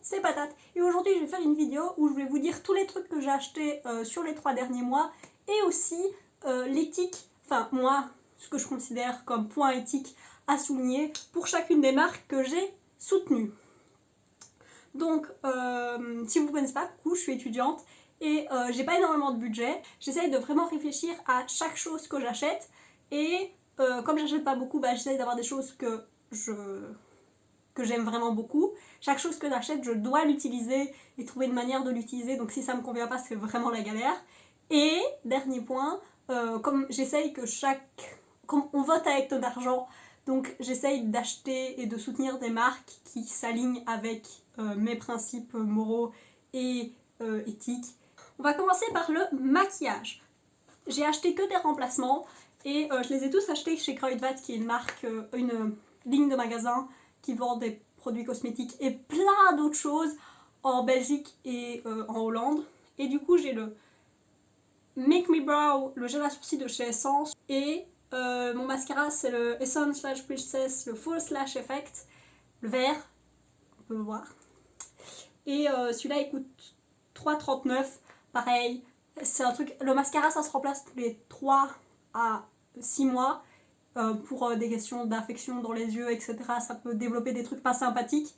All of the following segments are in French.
c'est Patate. Et aujourd'hui je vais faire une vidéo où je vais vous dire tous les trucs que j'ai achetés sur les 3 derniers mois et aussi l'éthique, enfin moi, ce que je considère comme point éthique à souligner pour chacune des marques que j'ai soutenues. Donc si vous ne connaissez pas, coucou, je suis étudiante et j'ai pas énormément de budget. J'essaye de vraiment réfléchir à chaque chose que j'achète et comme j'achète pas beaucoup, j'essaye d'avoir des choses que j'aime vraiment beaucoup. Chaque chose que j'achète, je dois l'utiliser et trouver une manière de l'utiliser, donc si ça me convient pas, c'est vraiment la galère. Et, dernier point, comme j'essaye que comme on vote avec ton argent, donc j'essaye d'acheter et de soutenir des marques qui s'alignent avec mes principes moraux et éthiques. On va commencer par le maquillage. J'ai acheté que des remplacements et je les ai tous achetés chez Kruidvat, qui est une marque, une ligne de magasins qui vend des produits cosmétiques et plein d'autres choses en Belgique et en Hollande. Et du coup j'ai le Make Me Brow, le gel à sourcils de chez Essence, et mon mascara c'est le Essence Lash Princess, le False Lash Effect, le vert, on peut le voir. Et celui-là il coûte 3,39, pareil, c'est un truc, le mascara ça se remplace tous les 3 à 6 mois. Pour des questions d'infection dans les yeux, etc. Ça peut développer des trucs pas sympathiques.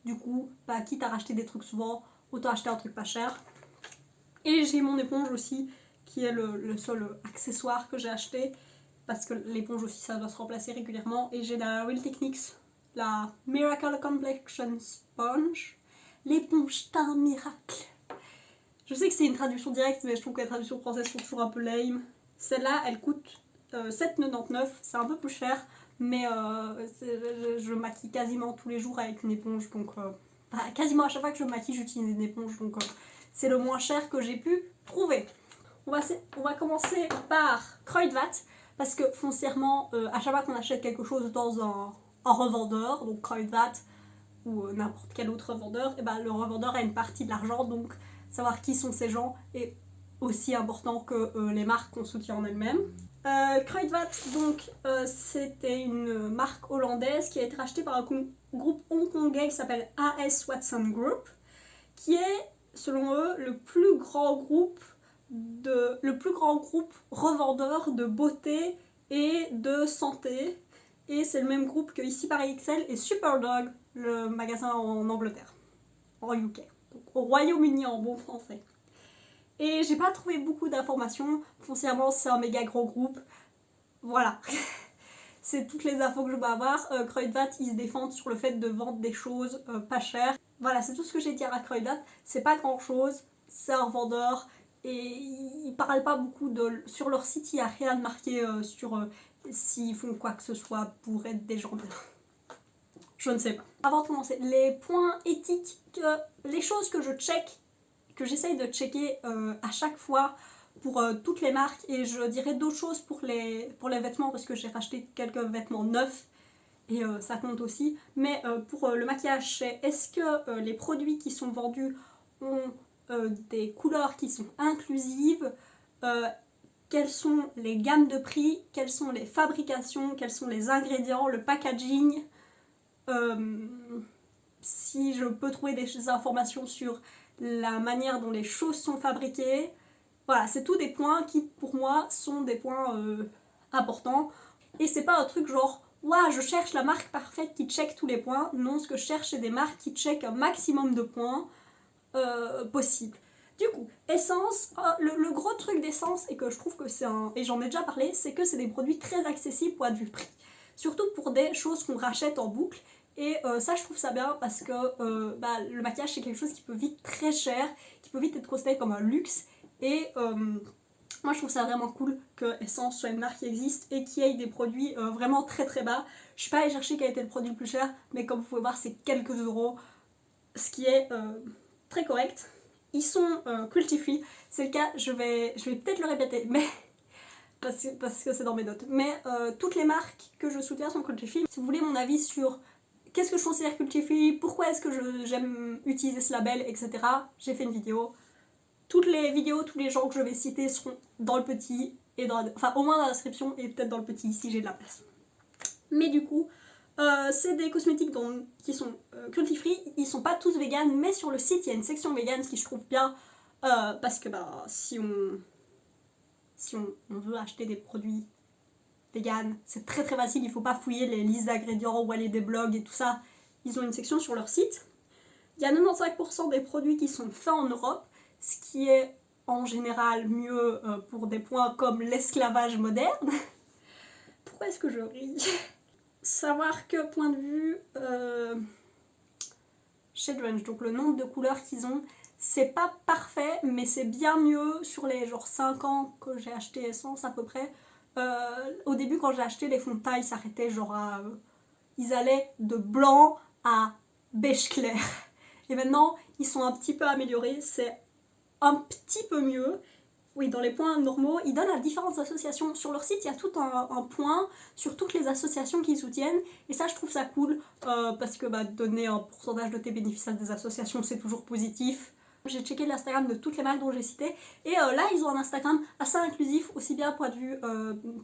Du coup, quitte à racheter des trucs souvent, autant acheter un truc pas cher. Et j'ai mon éponge aussi, qui est le seul accessoire que j'ai acheté, parce que l'éponge aussi, ça doit se remplacer régulièrement. Et j'ai la Real Techniques, la Miracle Complexion Sponge. L'éponge d'un miracle. Je sais que c'est une traduction directe, mais je trouve que les traductions françaises sont toujours un peu lame. Celle-là, elle coûte 7,99, c'est un peu plus cher, mais je maquille quasiment tous les jours avec une éponge, donc quasiment à chaque fois que je me maquille j'utilise une éponge, donc c'est le moins cher que j'ai pu trouver. On va commencer par Kruidvat, parce que foncièrement à chaque fois qu'on achète quelque chose dans un revendeur, donc Kruidvat ou n'importe quel autre revendeur, et le revendeur a une partie de l'argent, donc savoir qui sont ces gens est aussi important que les marques qu'on soutient en elles-mêmes. Kruidvat, donc c'était une marque hollandaise qui a été rachetée par un groupe hongkongais qui s'appelle A.S. Watson Group, qui est selon eux le plus grand groupe revendeur de beauté et de santé, et c'est le même groupe que Ici Paris XL et Superdrug, le magasin en Angleterre, en UK, donc au Royaume-Uni en bon français. Et j'ai pas trouvé beaucoup d'informations, foncièrement c'est un méga gros groupe, voilà. C'est toutes les infos que je peux avoir. Kruidvat, ils se défendent sur le fait de vendre des choses pas chères. Voilà, c'est tout ce que j'ai à dire à Kruidvat. C'est pas grand chose, c'est un vendeur et ils parlent pas beaucoup sur leur site, il n'y a rien de marqué sur s'ils font quoi que ce soit pour être des gens bien. Je ne sais pas. Avant de commencer, les points éthiques, les choses que je check, que j'essaye de checker à chaque fois pour toutes les marques, et je dirais d'autres choses pour les vêtements parce que j'ai racheté quelques vêtements neufs et ça compte aussi, mais pour le maquillage, c'est est-ce que les produits qui sont vendus ont des couleurs qui sont inclusives, quelles sont les gammes de prix, quelles sont les fabrications, quels sont les ingrédients, le packaging, si je peux trouver des informations sur la manière dont les choses sont fabriquées. Voilà, c'est tout des points qui pour moi sont des points importants, et c'est pas un truc genre ouah, je cherche la marque parfaite qui check tous les points. Non, ce que je cherche c'est des marques qui check un maximum de points possible. Du coup, Essence, le gros truc d'Essence, et que je trouve que c'est et j'en ai déjà parlé, c'est que c'est des produits très accessibles point de vue prix, surtout pour des choses qu'on rachète en boucle. Et ça je trouve ça bien parce que le maquillage c'est quelque chose qui peut vite très cher, qui peut vite être considéré comme un luxe, et moi je trouve ça vraiment cool que Essence soit une marque qui existe et qui ait des produits vraiment très très bas. Je suis pas allée chercher quel était le produit le plus cher, mais comme vous pouvez voir c'est quelques euros, ce qui est très correct. Ils sont cruelty free, c'est le cas, je vais peut-être le répéter, mais parce que c'est dans mes notes, mais toutes les marques que je soutiens sont cruelty free. Si vous voulez mon avis sur qu'est-ce que je considère cruelty free, pourquoi est-ce que j'aime utiliser ce label, etc., j'ai fait une vidéo. Toutes les vidéos, tous les gens que je vais citer seront dans le petit, et enfin au moins dans la description et peut-être dans le petit si j'ai de la place. Mais du coup, C'est des cosmétiques qui sont cruelty free, ils sont pas tous vegan, mais sur le site il y a une section vegan, ce qui je trouve bien, parce que si on veut acheter des produits vegan, c'est très très facile, il faut pas fouiller les listes d'ingrédients ou aller des blogs et tout ça, ils ont une section sur leur site. Il y a 95% des produits qui sont faits en Europe, ce qui est en général mieux pour des points comme l'esclavage moderne. Pourquoi est-ce que je ris? Savoir que, point de vue shade range, donc le nombre de couleurs qu'ils ont, c'est pas parfait, mais c'est bien mieux sur les genre 5 ans que j'ai acheté Essence à peu près. Au début, quand j'ai acheté les fonds de teint, ils s'arrêtaient genre à... ils allaient de blanc à beige clair. Et maintenant, ils sont un petit peu améliorés, c'est un petit peu mieux. Oui, dans les points normaux, ils donnent à différentes associations. Sur leur site, il y a tout un point sur toutes les associations qu'ils soutiennent. Et ça, je trouve ça cool, parce que donner un pourcentage de tes bénéfices à des associations, c'est toujours positif. J'ai checké l'Instagram de toutes les marques dont j'ai cité. Et là, ils ont un Instagram assez inclusif, aussi bien point de vue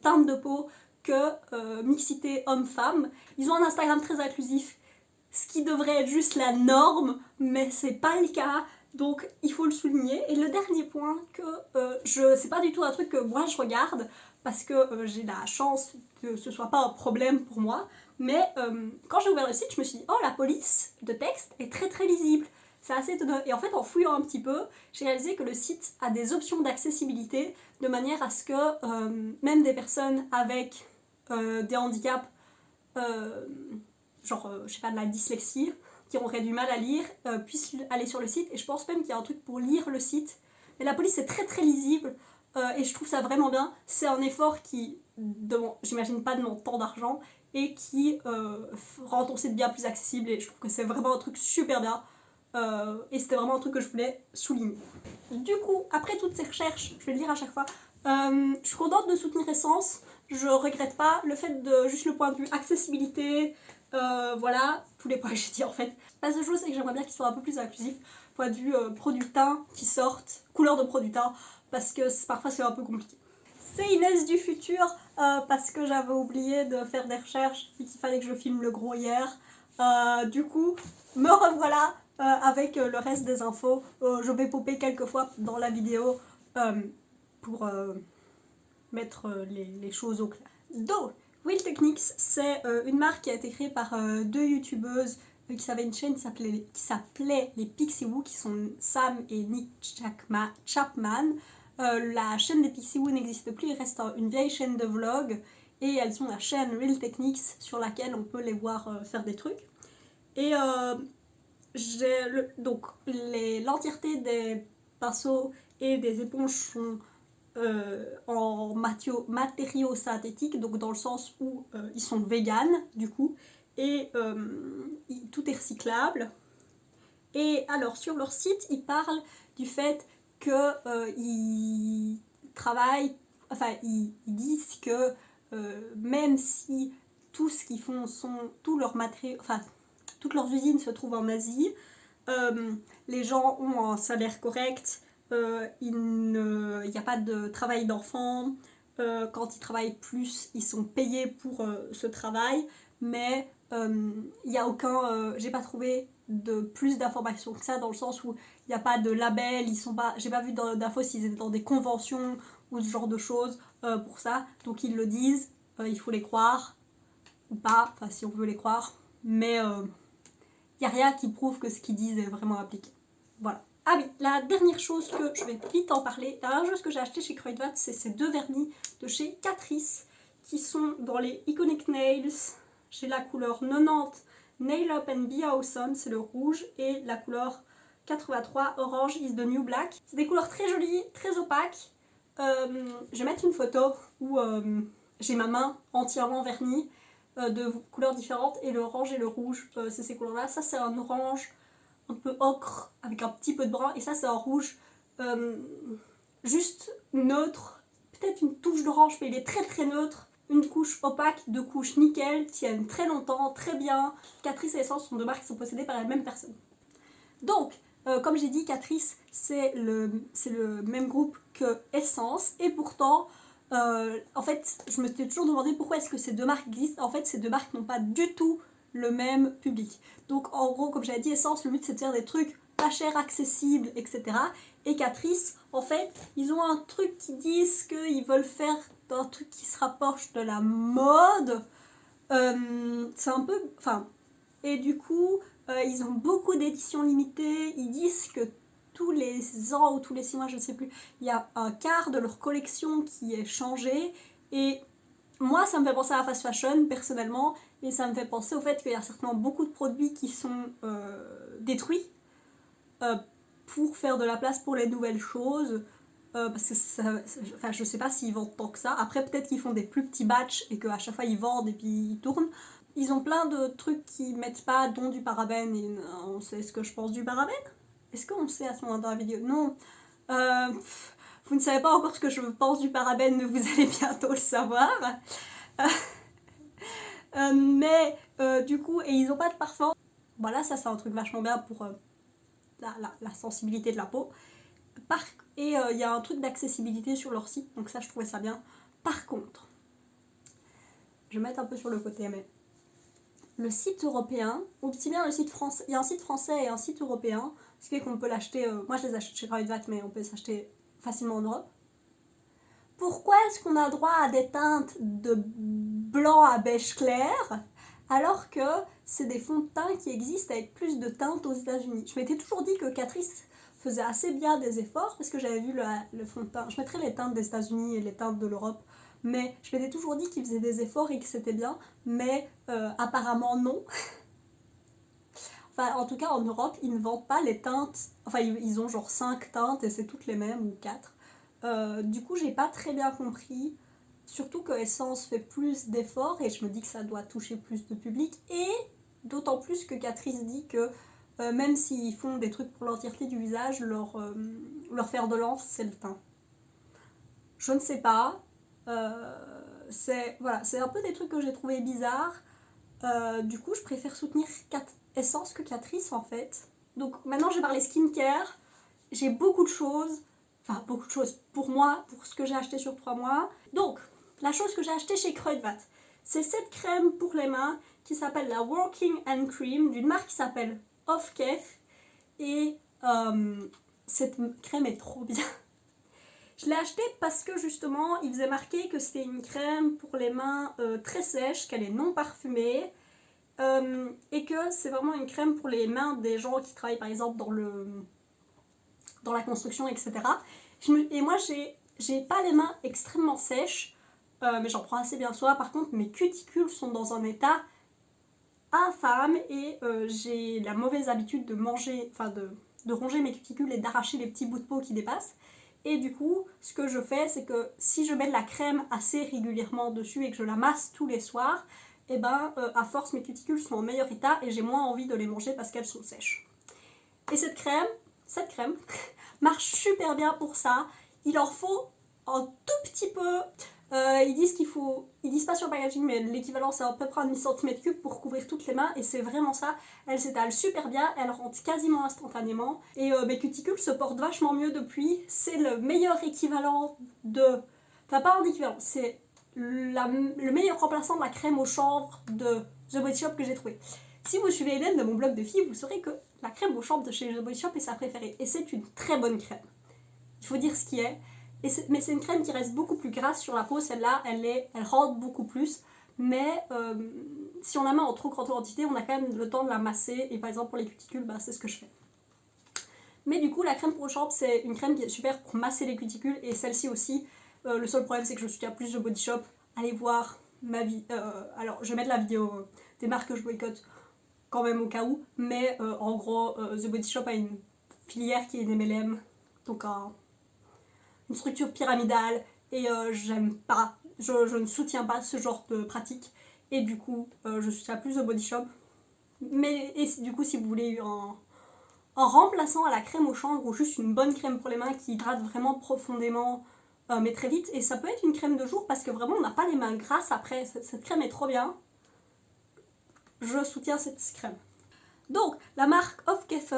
teinte de peau que mixité homme-femme. Ils ont un Instagram très inclusif, ce qui devrait être juste la norme, mais c'est pas le cas. Donc il faut le souligner. Et le dernier point, c'est pas du tout un truc que moi je regarde, parce que j'ai la chance que ce soit pas un problème pour moi, mais quand j'ai ouvert le site, je me suis dit, oh, la police de texte est très très lisible. C'est assez étonnant. Et en fait, en fouillant un petit peu, j'ai réalisé que le site a des options d'accessibilité de manière à ce que même des personnes avec des handicaps, je sais pas, de la dyslexie, qui auraient du mal à lire, puissent aller sur le site. Et je pense même qu'il y a un truc pour lire le site. Mais la police est très très lisible, et je trouve ça vraiment bien. C'est un effort qui, j'imagine pas demande tant d'argent, et qui rend ton site bien plus accessible. Et je trouve que c'est vraiment un truc super bien. Et c'était vraiment un truc que je voulais souligner. Du coup, après toutes ces recherches, je vais le dire à chaque fois, je suis contente de soutenir Essence. Je regrette pas le fait de juste le point de vue accessibilité, voilà, tous les points que j'ai dit en fait. La seule chose, c'est que j'aimerais bien qu'ils soient un peu plus inclusifs, point de vue produit teint qui sortent, couleur de produit teint, parce que parfois c'est un peu compliqué. C'est Inès du futur, parce que j'avais oublié de faire des recherches et qu'il fallait que je filme le gros hier. Du coup, me revoilà avec le reste des infos. Je vais popper quelques fois dans la vidéo pour mettre les choses au clair. Donc, Will Techniques, c'est une marque qui a été créée par deux youtubeuses qui avaient une chaîne qui s'appelait les Pixie Woo, qui sont Sam et Nick Chapman. La chaîne des Pixie Woo n'existe plus, il reste une vieille chaîne de vlog, et elles ont la chaîne Real Techniques sur laquelle on peut les voir faire des trucs. Et donc l'entièreté des pinceaux et des éponges sont en matériaux synthétiques, donc dans le sens où ils sont vegan du coup, et tout est recyclable. Et alors sur leur site, ils parlent du fait qu'ils travaillent, ils disent que même si tout ce qu'ils font tous leurs matériaux, toutes leurs usines se trouvent en Asie, les gens ont un salaire correct, il n'y a pas de travail d'enfant, quand ils travaillent plus, ils sont payés pour ce travail, mais il n'y a j'ai pas trouvé de plus d'informations que ça, dans le sens où il n'y a pas de label, j'ai pas vu d'infos s'ils étaient dans des conventions ou ce genre de choses pour ça, donc ils le disent, il faut les croire ou pas, si on veut les croire, mais il n'y a rien qui prouve que ce qu'ils disent est vraiment appliqué. Voilà. Ah oui, la dernière chose que je vais vite en parler, la dernière chose que j'ai acheté chez Kruidvat, c'est ces deux vernis de chez Catrice qui sont dans les Iconic Nails. J'ai la couleur 90 Nail Up and Be Awesome, c'est le rouge, et la couleur 83 Orange is the New Black. C'est des couleurs très jolies, très opaques. Je vais mettre une photo où j'ai ma main entièrement vernie de couleurs différentes, et le orange et le rouge, c'est ces couleurs-là. Ça, c'est un orange un peu ocre avec un petit peu de brun, et ça, c'est un rouge juste neutre, peut-être une touche d'orange, mais il est très très neutre. Une couche opaque, deux couches nickel, tiennent très longtemps, très bien. Catrice et Essence sont deux marques qui sont possédées par la même personne. Donc, comme j'ai dit, Catrice, c'est le même groupe que Essence, et pourtant, En fait, je me suis toujours demandé pourquoi est-ce que ces deux marques existent. En fait, ces deux marques n'ont pas du tout le même public. Donc en gros, comme j'avais dit, Essence, le but c'est de faire des trucs pas chers, accessibles, etc. Et Catrice, en fait, ils ont un truc qui disent qu'ils veulent faire un truc qui se rapproche de la mode. C'est un peu... Enfin... Et du coup, ils ont beaucoup d'éditions limitées. Ils disent que tous les ans ou tous les 6 mois, je ne sais plus, il y a un quart de leur collection qui est changé. Et moi, ça me fait penser à la fast fashion, personnellement. Et ça me fait penser au fait qu'il y a certainement beaucoup de produits qui sont détruits pour faire de la place pour les nouvelles choses. Parce que enfin, je sais pas s'ils vendent tant que ça. Après, peut-être qu'ils font des plus petits batchs et qu'à chaque fois ils vendent et puis ils tournent. Ils ont plein de trucs qui mettent pas, dont du parabène. Et on sait ce que je pense du parabène. Est-ce qu'on sait à ce moment dans la vidéo? Non. Vous ne savez pas encore ce que je pense du parabène, mais vous allez bientôt le savoir. Mais du coup, et ils ont pas de parfum. Voilà, ça c'est un truc vachement bien pour la sensibilité de la peau. Et il y a un truc d'accessibilité sur leur site, donc ça je trouvais ça bien. Par contre, je vais mettre un peu sur le côté, mais le site européen, ou aussi bien le site français, il y a un site français et un site européen, ce qui fait qu'on peut l'acheter, moi je les achète chez Kruidvat, mais on peut s'acheter facilement en Europe. Pourquoi est-ce qu'on a droit à des teintes de blanc à beige clair alors que c'est des fonds de teint qui existent avec plus de teintes aux États-Unis? Je m'étais toujours dit que Catrice faisait assez bien des efforts parce que j'avais vu le fond de teint. Je mettrais les teintes des États-Unis et les teintes de l'Europe, mais je m'étais toujours dit qu'ils faisaient des efforts et que c'était bien, mais apparemment non. Enfin, en tout cas, en Europe, ils ne vendent pas les teintes. Enfin, ils ont genre 5 teintes et c'est toutes les mêmes, ou 4. Du coup, j'ai pas très bien compris. Surtout que Essence fait plus d'efforts et je me dis que ça doit toucher plus de public. Et d'autant plus que Catrice dit que même s'ils font des trucs pour l'entièreté du visage, leur fer de lance, c'est le teint. Je ne sais pas. Voilà, c'est un peu des trucs que j'ai trouvé bizarres. Du coup, je préfère soutenir Essence que Catrice en fait. Donc maintenant, j'ai parlé skincare. J'ai beaucoup de choses. Enfin, beaucoup de choses pour moi, pour ce que j'ai acheté sur 3 mois. Donc, la chose que j'ai acheté chez Kruidvat, c'est cette crème pour les mains qui s'appelle la Working Hand Cream d'une marque qui s'appelle Ofkef. Et cette crème est trop bien. Je l'ai achetée parce que justement, il faisait marquer que c'était une crème pour les mains très sèche, qu'elle est non parfumée. Et que c'est vraiment une crème pour les mains des gens qui travaillent par exemple dans la construction, etc. Et moi, j'ai pas les mains extrêmement sèches, mais j'en prends assez bien soin. Par contre, mes cuticules sont dans un état infâme et j'ai la mauvaise habitude de manger, enfin de ronger mes cuticules et d'arracher les petits bouts de peau qui dépassent. Et du coup, ce que je fais, c'est que si je mets de la crème assez régulièrement dessus et que je la masse tous les soirs, et ben à force mes cuticules sont en meilleur état et j'ai moins envie de les manger parce qu'elles sont sèches. Et cette crème marche super bien pour ça. Il en faut un tout petit peu. Ils disent pas sur le packaging, mais l'équivalent c'est à peu près 1,5 cm3 pour couvrir toutes les mains et c'est vraiment ça. Elle s'étale super bien, elle rentre quasiment instantanément et mes cuticules se portent vachement mieux depuis. C'est le meilleur équivalent de... Enfin pas un équivalent, c'est le meilleur remplaçant de la crème au chanvre de The Body Shop que j'ai trouvé. Si vous suivez Hélène de mon blog de filles, vous saurez que la crème au chanvre de chez The Body Shop est sa préférée et c'est une très bonne crème. Il faut dire ce qui est. Mais c'est une crème qui reste beaucoup plus grasse sur la peau, celle-là, elle rentre beaucoup plus, mais si on la met en trop grande quantité, on a quand même le temps de la masser, et par exemple pour les cuticules, bah, c'est ce que je fais. Mais du coup, la crème pour chambre, c'est une crème qui est super pour masser les cuticules, et celle-ci aussi, le seul problème c'est que je soutiens plus The Body Shop, allez voir ma vie, alors je vais mettre la vidéo des marques que je boycotte quand même au cas où, mais en gros, The Body Shop a une filière qui est une MLM, donc une structure pyramidale et j'aime pas, je ne soutiens pas ce genre de pratique et du coup je soutiens plus The Body Shop. Mais du coup si vous voulez un remplaçant à la crème au chanvre ou juste une bonne crème pour les mains qui hydrate vraiment profondément mais très vite, et ça peut être une crème de jour parce que vraiment on n'a pas les mains grasses après, cette crème est trop bien, je soutiens cette crème. Donc la marque Ofkef,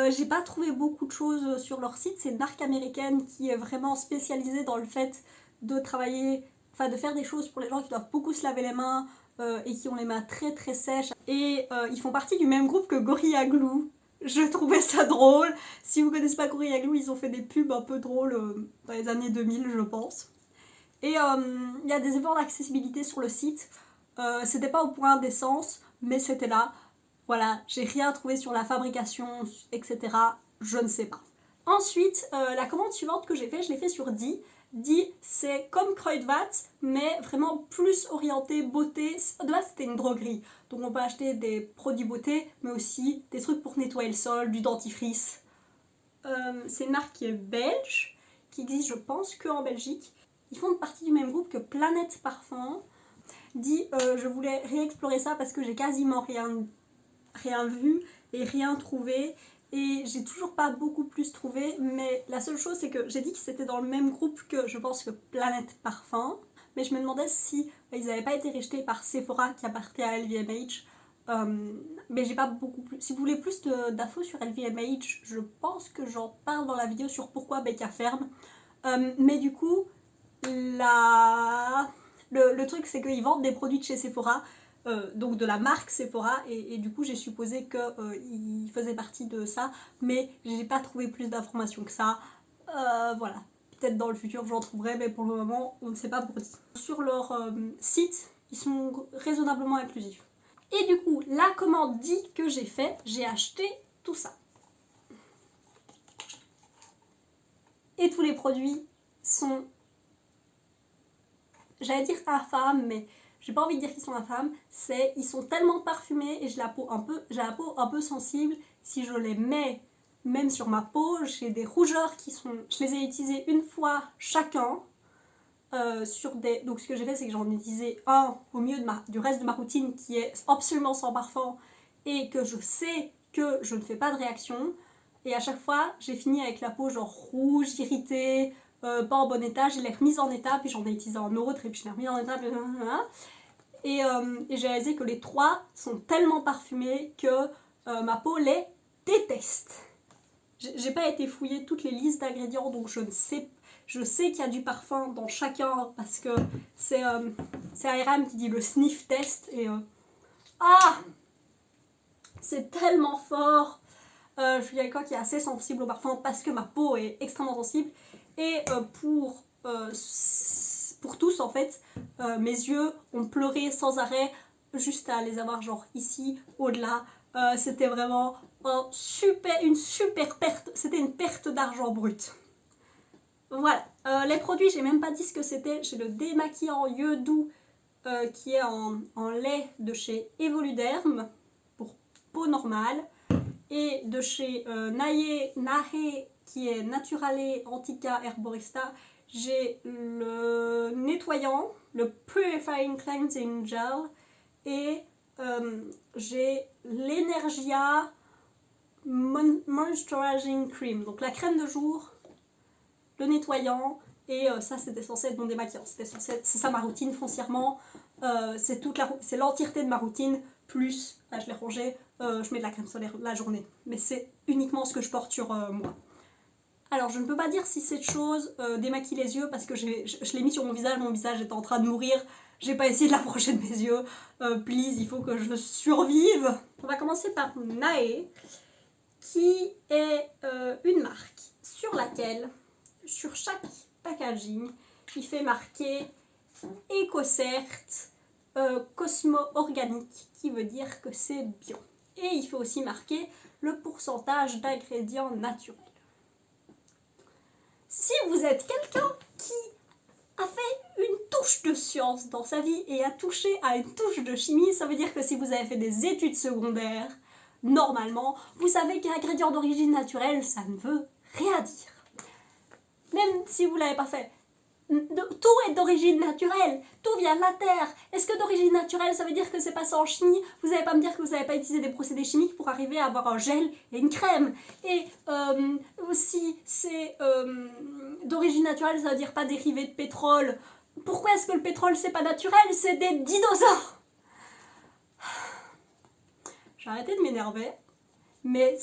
j'ai pas trouvé beaucoup de choses sur leur site, c'est une marque américaine qui est vraiment spécialisée dans le fait de travailler, enfin de faire des choses pour les gens qui doivent beaucoup se laver les mains et qui ont les mains très très sèches. Et ils font partie du même groupe que Gorilla Glue. Je trouvais ça drôle. Si vous connaissez pas Gorilla Glue, ils ont fait des pubs un peu drôles dans les années 2000, je pense. Et il y a des efforts d'accessibilité sur le site. C'était pas au point d'essence, mais c'était là. Voilà, j'ai rien trouvé sur la fabrication, etc. Je ne sais pas. Ensuite, la commande suivante que j'ai fait, je l'ai fait sur Di. Di, c'est comme Kruidvat, mais vraiment plus orienté beauté. De base, c'était une droguerie. Donc on peut acheter des produits beauté, mais aussi des trucs pour nettoyer le sol, du dentifrice. C'est une marque qui est belge, qui existe, je pense, qu'en Belgique. Ils font partie du même groupe que Planète Parfum. Di, je voulais réexplorer ça parce que j'ai quasiment rien vu et rien trouvé. Et j'ai toujours pas beaucoup plus trouvé, mais la seule chose c'est que j'ai dit que c'était dans le même groupe que je pense que Planète Parfum, mais je me demandais si ils n'avaient pas été rachetés par Sephora qui appartenait à LVMH. Mais j'ai pas beaucoup plus. Si vous voulez plus d'infos sur LVMH, je pense que j'en parle dans la vidéo sur pourquoi Becca ferme. Mais du coup, le truc c'est qu'ils vendent des produits de chez Sephora. Donc de la marque Sephora et du coup j'ai supposé qu'il faisait partie de ça, mais j'ai pas trouvé plus d'informations que ça. Voilà, peut-être dans le futur j'en trouverai, mais pour le moment on ne sait pas pour dire. Sur leur site, ils sont raisonnablement inclusifs. Et du coup, la commande Di que j'ai fait, j'ai acheté tout ça. Et tous les produits sont, j'allais dire infâmes, mais j'ai pas envie de dire qu'ils sont infâmes, ils sont tellement parfumés et j'ai la peau un peu sensible. Si je les mets même sur ma peau, j'ai des rougeurs je les ai utilisés une fois chacun. Donc ce que j'ai fait, c'est que j'en ai utilisé un au milieu du reste de ma routine qui est absolument sans parfum et que je sais que je ne fais pas de réaction. Et à chaque fois, j'ai fini avec la peau genre rouge, irritée, pas en bon état. Je l'ai remise en état, puis j'en ai utilisé un autre, et puis je l'ai remise en état. Et j'ai réalisé que les trois sont tellement parfumés que ma peau les déteste. J'ai pas été fouiller toutes les listes d'ingrédients, donc je sais qu'il y a du parfum dans chacun parce que c'est Ayram qui dit le sniff test et c'est tellement fort. Je suis quelqu'un qui est assez sensible au parfum parce que ma peau est extrêmement sensible et pour tous en fait, mes yeux ont pleuré sans arrêt juste à les avoir genre ici, au-delà. C'était vraiment une super perte, c'était une perte d'argent brut. Voilà, les produits, j'ai même pas dit ce que c'était. J'ai le démaquillant yeux doux qui est en lait de chez Evoluderm pour peau normale et de chez Nahe qui est Naturale Antica Herborista. J'ai le nettoyant, le Purifying Cleansing Gel et j'ai l'Energia Moisturizing Cream, donc la crème de jour, le nettoyant et ça c'était censé être mon démaquillant, c'est ça ma routine foncièrement, c'est l'entièreté de ma routine plus, là je l'ai rangé, je mets de la crème solaire la journée, mais c'est uniquement ce que je porte sur moi. Alors je ne peux pas dire si cette chose démaquille les yeux parce que je l'ai mis sur mon visage était en train de mourir, j'ai pas essayé de l'approcher de mes yeux, please, il faut que je survive. On va commencer par Nae, qui est une marque sur laquelle, sur chaque packaging, il fait marquer EcoCert Cosmo Organique, qui veut dire que c'est bio. Et il fait aussi marquer le pourcentage d'ingrédients naturels. Si vous êtes quelqu'un qui a fait une touche de science dans sa vie et a touché à une touche de chimie, ça veut dire que si vous avez fait des études secondaires, normalement, vous savez qu'un ingrédient d'origine naturelle, ça ne veut rien dire. Même si vous ne l'avez pas fait. Tout est d'origine naturelle, tout vient de la terre. Est-ce que d'origine naturelle, ça veut dire que c'est passé en chimie? Vous n'allez pas me dire que vous n'avez pas utilisé des procédés chimiques pour arriver à avoir un gel et une crème. Et si c'est d'origine naturelle, ça veut dire pas dérivé de pétrole. Pourquoi est-ce que le pétrole, c'est pas naturel? C'est des dinosaures. J'ai arrêté de m'énerver, mais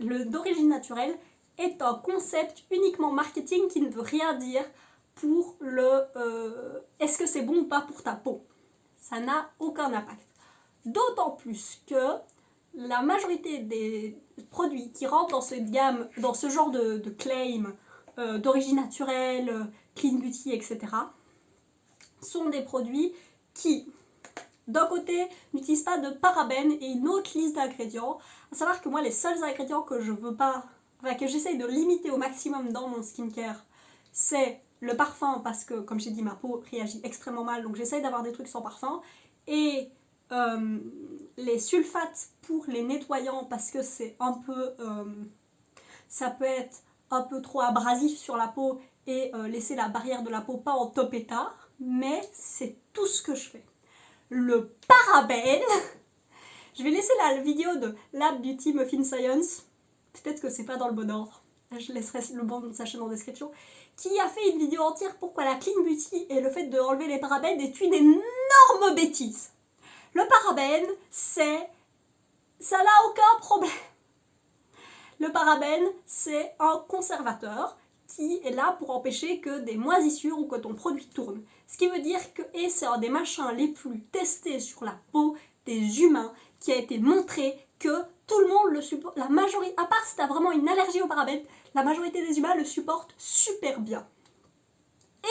d'origine naturelle est un concept uniquement marketing qui ne veut rien dire pour est-ce que c'est bon ou pas pour ta peau. Ça n'a aucun impact. D'autant plus que la majorité des produits qui rentrent dans cette gamme, dans ce genre de claim d'origine naturelle, clean beauty, etc., sont des produits qui, d'un côté, n'utilisent pas de parabènes et une autre liste d'ingrédients. À savoir que moi, les seuls ingrédients que je veux pas, enfin, que j'essaye de limiter au maximum dans mon skincare, c'est le parfum, parce que, comme j'ai dit, ma peau réagit extrêmement mal, donc j'essaye d'avoir des trucs sans parfum, et les sulfates pour les nettoyants, parce que c'est un peu, ça peut être un peu trop abrasif sur la peau et laisser la barrière de la peau pas en top état, mais c'est tout ce que je fais. Le parabène, je vais laisser la vidéo de Lab Beauty Muffin Science, peut-être que c'est pas dans le bon ordre, je laisserai le bon de sa chaîne en description, qui a fait une vidéo entière pourquoi la clean beauty et le fait de enlever les parabènes est une énorme bêtise. Le parabène, ça n'a aucun problème. Le parabène, c'est un conservateur qui est là pour empêcher que des moisissures ou que ton produit tourne. Ce qui veut dire que c'est un des machins les plus testés sur la peau des humains, qui a été montré que tout le monde le supporte, la majorité, à part si tu as vraiment une allergie au parabène, la majorité des humains le supportent super bien.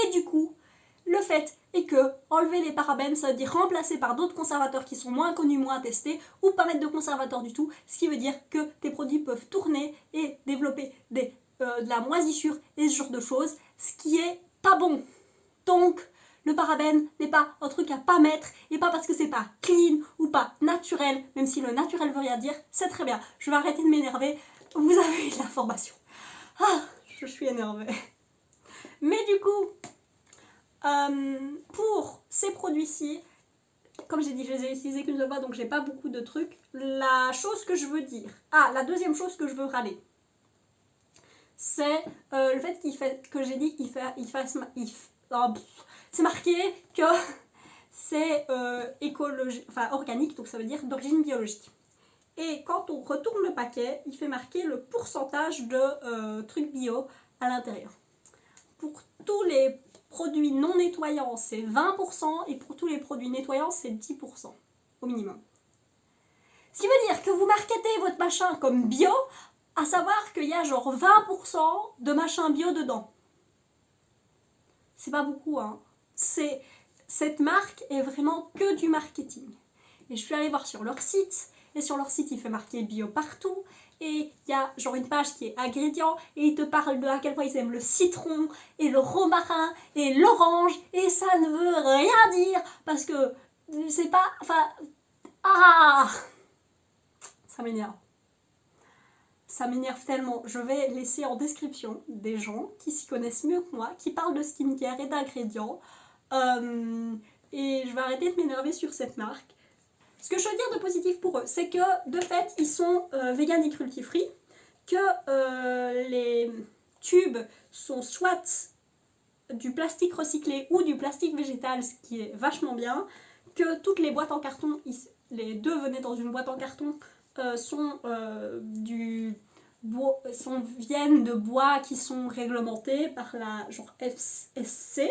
Et du coup, le fait est que enlever les parabènes, ça veut dire remplacer par d'autres conservateurs qui sont moins connus, moins testés, ou pas mettre de conservateurs du tout, ce qui veut dire que tes produits peuvent tourner et développer de la moisissure et ce genre de choses, ce qui est pas bon. Donc, le parabène n'est pas un truc à pas mettre, et pas parce que c'est pas clean ou pas naturel, même si le naturel veut rien dire, c'est très bien. Je vais arrêter de m'énerver, vous avez eu de l'information. Ah, je suis énervée. Mais du coup, pour ces produits-ci, comme j'ai dit, je les ai utilisés qu'une seule fois, donc j'ai pas beaucoup de trucs. La chose que je veux dire, la deuxième chose que je veux râler, c'est le fait que j'ai dit qu'il c'est marqué que c'est organique, donc ça veut dire d'origine biologique. Et quand on retourne le paquet, il fait marquer le pourcentage de trucs bio à l'intérieur. Pour tous les produits non nettoyants, c'est 20%, et pour tous les produits nettoyants, c'est 10% au minimum. Ce qui veut dire que vous marketez votre machin comme bio, à savoir qu'il y a genre 20% de machin bio dedans. C'est pas beaucoup, hein. Cette marque est vraiment que du marketing. Et je suis allée voir sur leur site, et sur leur site, il fait marquer bio partout. Et il y a genre une page qui est ingrédients, et ils te parlent de à quel point ils aiment le citron, et le romarin, et l'orange, et ça ne veut rien dire, parce que c'est pas... ça m'énerve. Ça m'énerve tellement. Je vais laisser en description des gens qui s'y connaissent mieux que moi, qui parlent de skincare et d'ingrédients, et je vais arrêter de m'énerver sur cette marque. Ce que je veux dire de positif pour eux, c'est que de fait, ils sont vegan et cruelty-free, que les tubes sont soit du plastique recyclé ou du plastique végétal, ce qui est vachement bien, que toutes les boîtes en carton, les deux venaient dans une boîte en carton, viennent de bois qui sont réglementés par la genre FSC.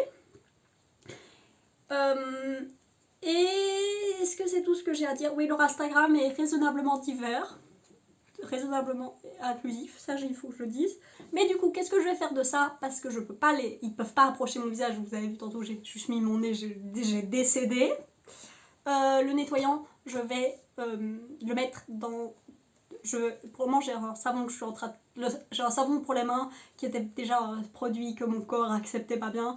Et est-ce que c'est tout ce que j'ai à dire? Oui, leur Instagram est raisonnablement divers, raisonnablement inclusif, ça il faut que je le dise. Mais du coup, qu'est-ce que je vais faire de ça? Parce que je peux pas ils peuvent pas approcher mon visage, vous avez vu tantôt, j'ai juste mis mon nez, j'ai décédé. Le nettoyant, je vais le mettre dans... Pour le moment, j'ai un savon que je suis en train j'ai un savon pour les mains qui était déjà un produit que mon corps acceptait pas bien.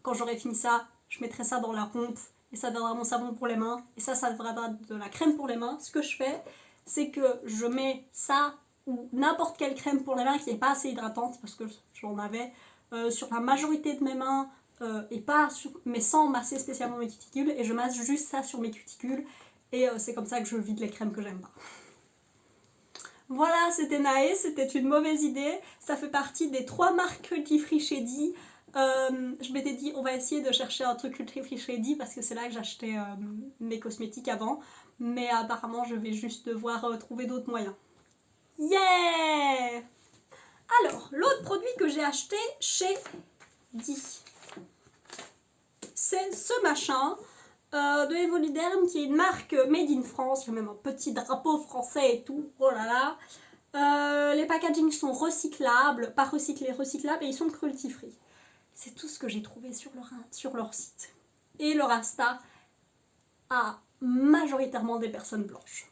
Quand j'aurai fini ça, je mettrai ça dans la pompe et ça deviendra mon savon pour les mains, et ça deviendra de la crème pour les mains. Ce que je fais, c'est que je mets ça ou n'importe quelle crème pour les mains qui n'est pas assez hydratante, parce que j'en avais sur la majorité de mes mains, mais sans masser spécialement mes cuticules, et je masse juste ça sur mes cuticules, et c'est comme ça que je vide les crèmes que j'aime pas. Voilà, c'était Naé, c'était une mauvaise idée, ça fait partie des 3 marques Cruelty Free Shady. Je m'étais dit on va essayer de chercher un truc Cruelty Free Shady parce que c'est là que j'achetais mes cosmétiques avant, mais apparemment je vais juste devoir trouver d'autres moyens. Yeah! Alors, l'autre produit que j'ai acheté chez dit. C'est ce machin de Evoliderm qui est une marque made in France. Il y a même un petit drapeau français et tout. Oh là là. Les packagings sont recyclables, pas recyclés, recyclables et ils sont cruelty free. C'est tout ce que j'ai trouvé sur leur site. Et leur Insta a majoritairement des personnes blanches.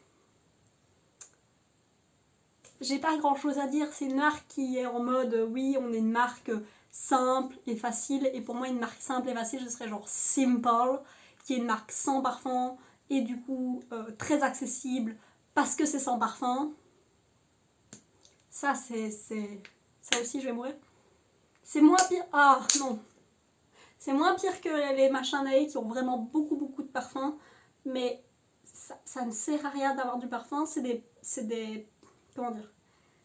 J'ai pas grand chose à dire, c'est une marque qui est en mode oui, on est une marque simple et facile, et pour moi une marque simple et facile ce serait genre Simple, qui est une marque sans parfum et du coup très accessible parce que c'est sans parfum. Ça c'est ça aussi je vais mourir. C'est moins pire, ah non, c'est moins pire que les machins Nae qui ont vraiment beaucoup de parfum, mais ça ne sert à rien d'avoir du parfum, c'est des comment dire,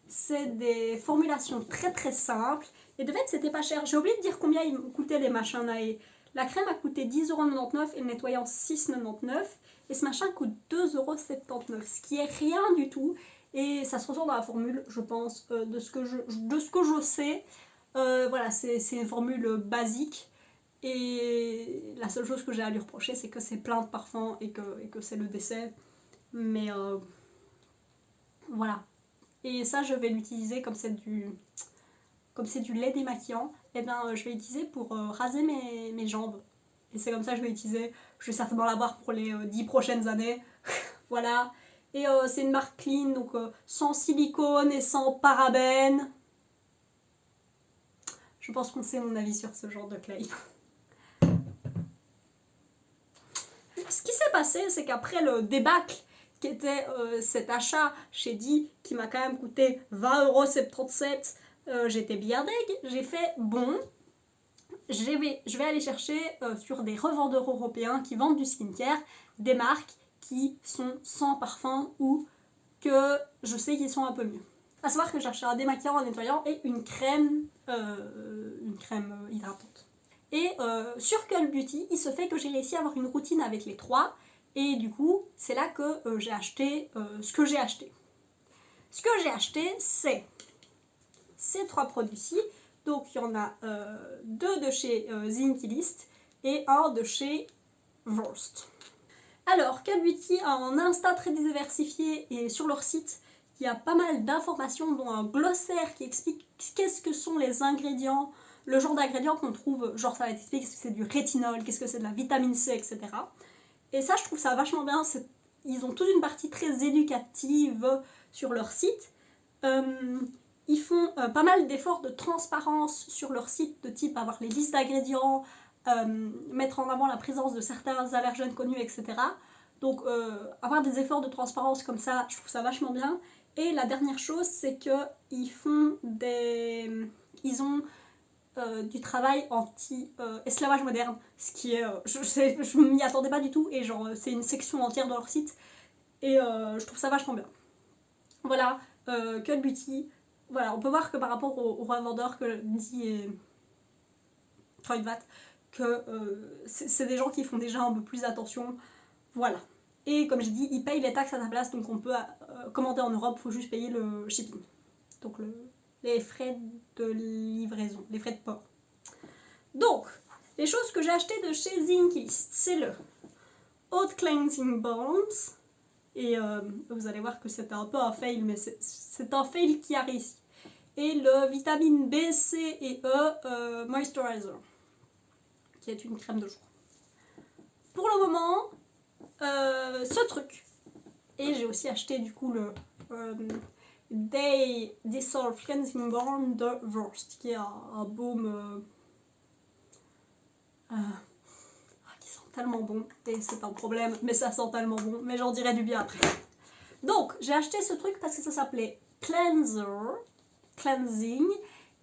c'est des formulations très simples et de fait c'était pas cher. J'ai oublié de dire combien ils coûtaient les machins Nae. La crème a coûté 10,99€ et le nettoyant 6,99€ et ce machin coûte 2,79€, ce qui est rien du tout et ça se ressent dans la formule je pense de ce que je sais. Voilà, c'est une formule basique et la seule chose que j'ai à lui reprocher c'est que c'est plein de parfums et que c'est le décès, mais voilà. Et ça je vais l'utiliser comme c'est du lait démaquillant, et ben je vais l'utiliser pour raser mes jambes et c'est comme ça que je vais l'utiliser. Je vais certainement l'avoir pour les 10 prochaines années. Voilà. Et c'est une marque clean, donc sans silicone et sans parabènes. Je pense qu'on sait mon avis sur ce genre de claim. Ce qui s'est passé, c'est qu'après le débâcle qui était cet achat chez Di, qui m'a quand même coûté 20,77€, j'étais bien deg. J'ai fait bon, je vais aller chercher sur des revendeurs européens qui vendent du skincare, des marques qui sont sans parfum ou que je sais qu'ils sont un peu mieux. À savoir que j'ai acheté un démaquillant, un nettoyant et une crème hydratante. Et sur Cult Beauty, il se fait que j'ai réussi à avoir une routine avec les trois. Et du coup, c'est là que j'ai acheté ce que j'ai acheté. Ce que j'ai acheté, c'est ces trois produits-ci. Donc, il y en a deux de chez Zinky List et un de chez Wurst. Alors, Cult Beauty a un Insta très diversifié et sur leur site, il y a pas mal d'informations, dont un glossaire qui explique qu'est-ce que sont les ingrédients, le genre d'ingrédients qu'on trouve, genre ça va t'expliquer qu'est-ce que c'est du rétinol, qu'est-ce que c'est de la vitamine C, etc. Et ça, je trouve ça vachement bien. Ils ont toute une partie très éducative sur leur site. Ils font pas mal d'efforts de transparence sur leur site, de type avoir les listes d'ingrédients, mettre en avant la présence de certains allergènes connus, etc. Donc avoir des efforts de transparence comme ça, je trouve ça vachement bien. Et la dernière chose, c'est qu'ils font ils ont du travail anti-esclavage moderne, ce qui est, je m'y attendais pas du tout, et genre c'est une section entière dans leur site, et je trouve ça vachement bien. Voilà, Cult Beauty, voilà, on peut voir que par rapport aux revendeurs que dit et Kruidvat, que c'est des gens qui font déjà un peu plus attention, voilà. Et comme j'ai dit, ils payent les taxes à ta place, donc on peut commander en Europe, il faut juste payer le shipping. Donc les frais de livraison, les frais de port. Donc, les choses que j'ai achetées de chez Zinky List, c'est le Haute Cleansing Balms. Et vous allez voir que c'était un peu un fail, mais c'est un fail qui a réussi. Et le vitamine B, C et E Moisturizer, qui est une crème de jour. Pour le moment, ce truc. Et j'ai aussi acheté du coup le Day Dissolve Cleansing Balm de Wurst, qui est un baume qui sent tellement bon. Et c'est un problème, mais ça sent tellement bon. Mais j'en dirai du bien après. Donc, j'ai acheté ce truc parce que ça s'appelait Cleansing.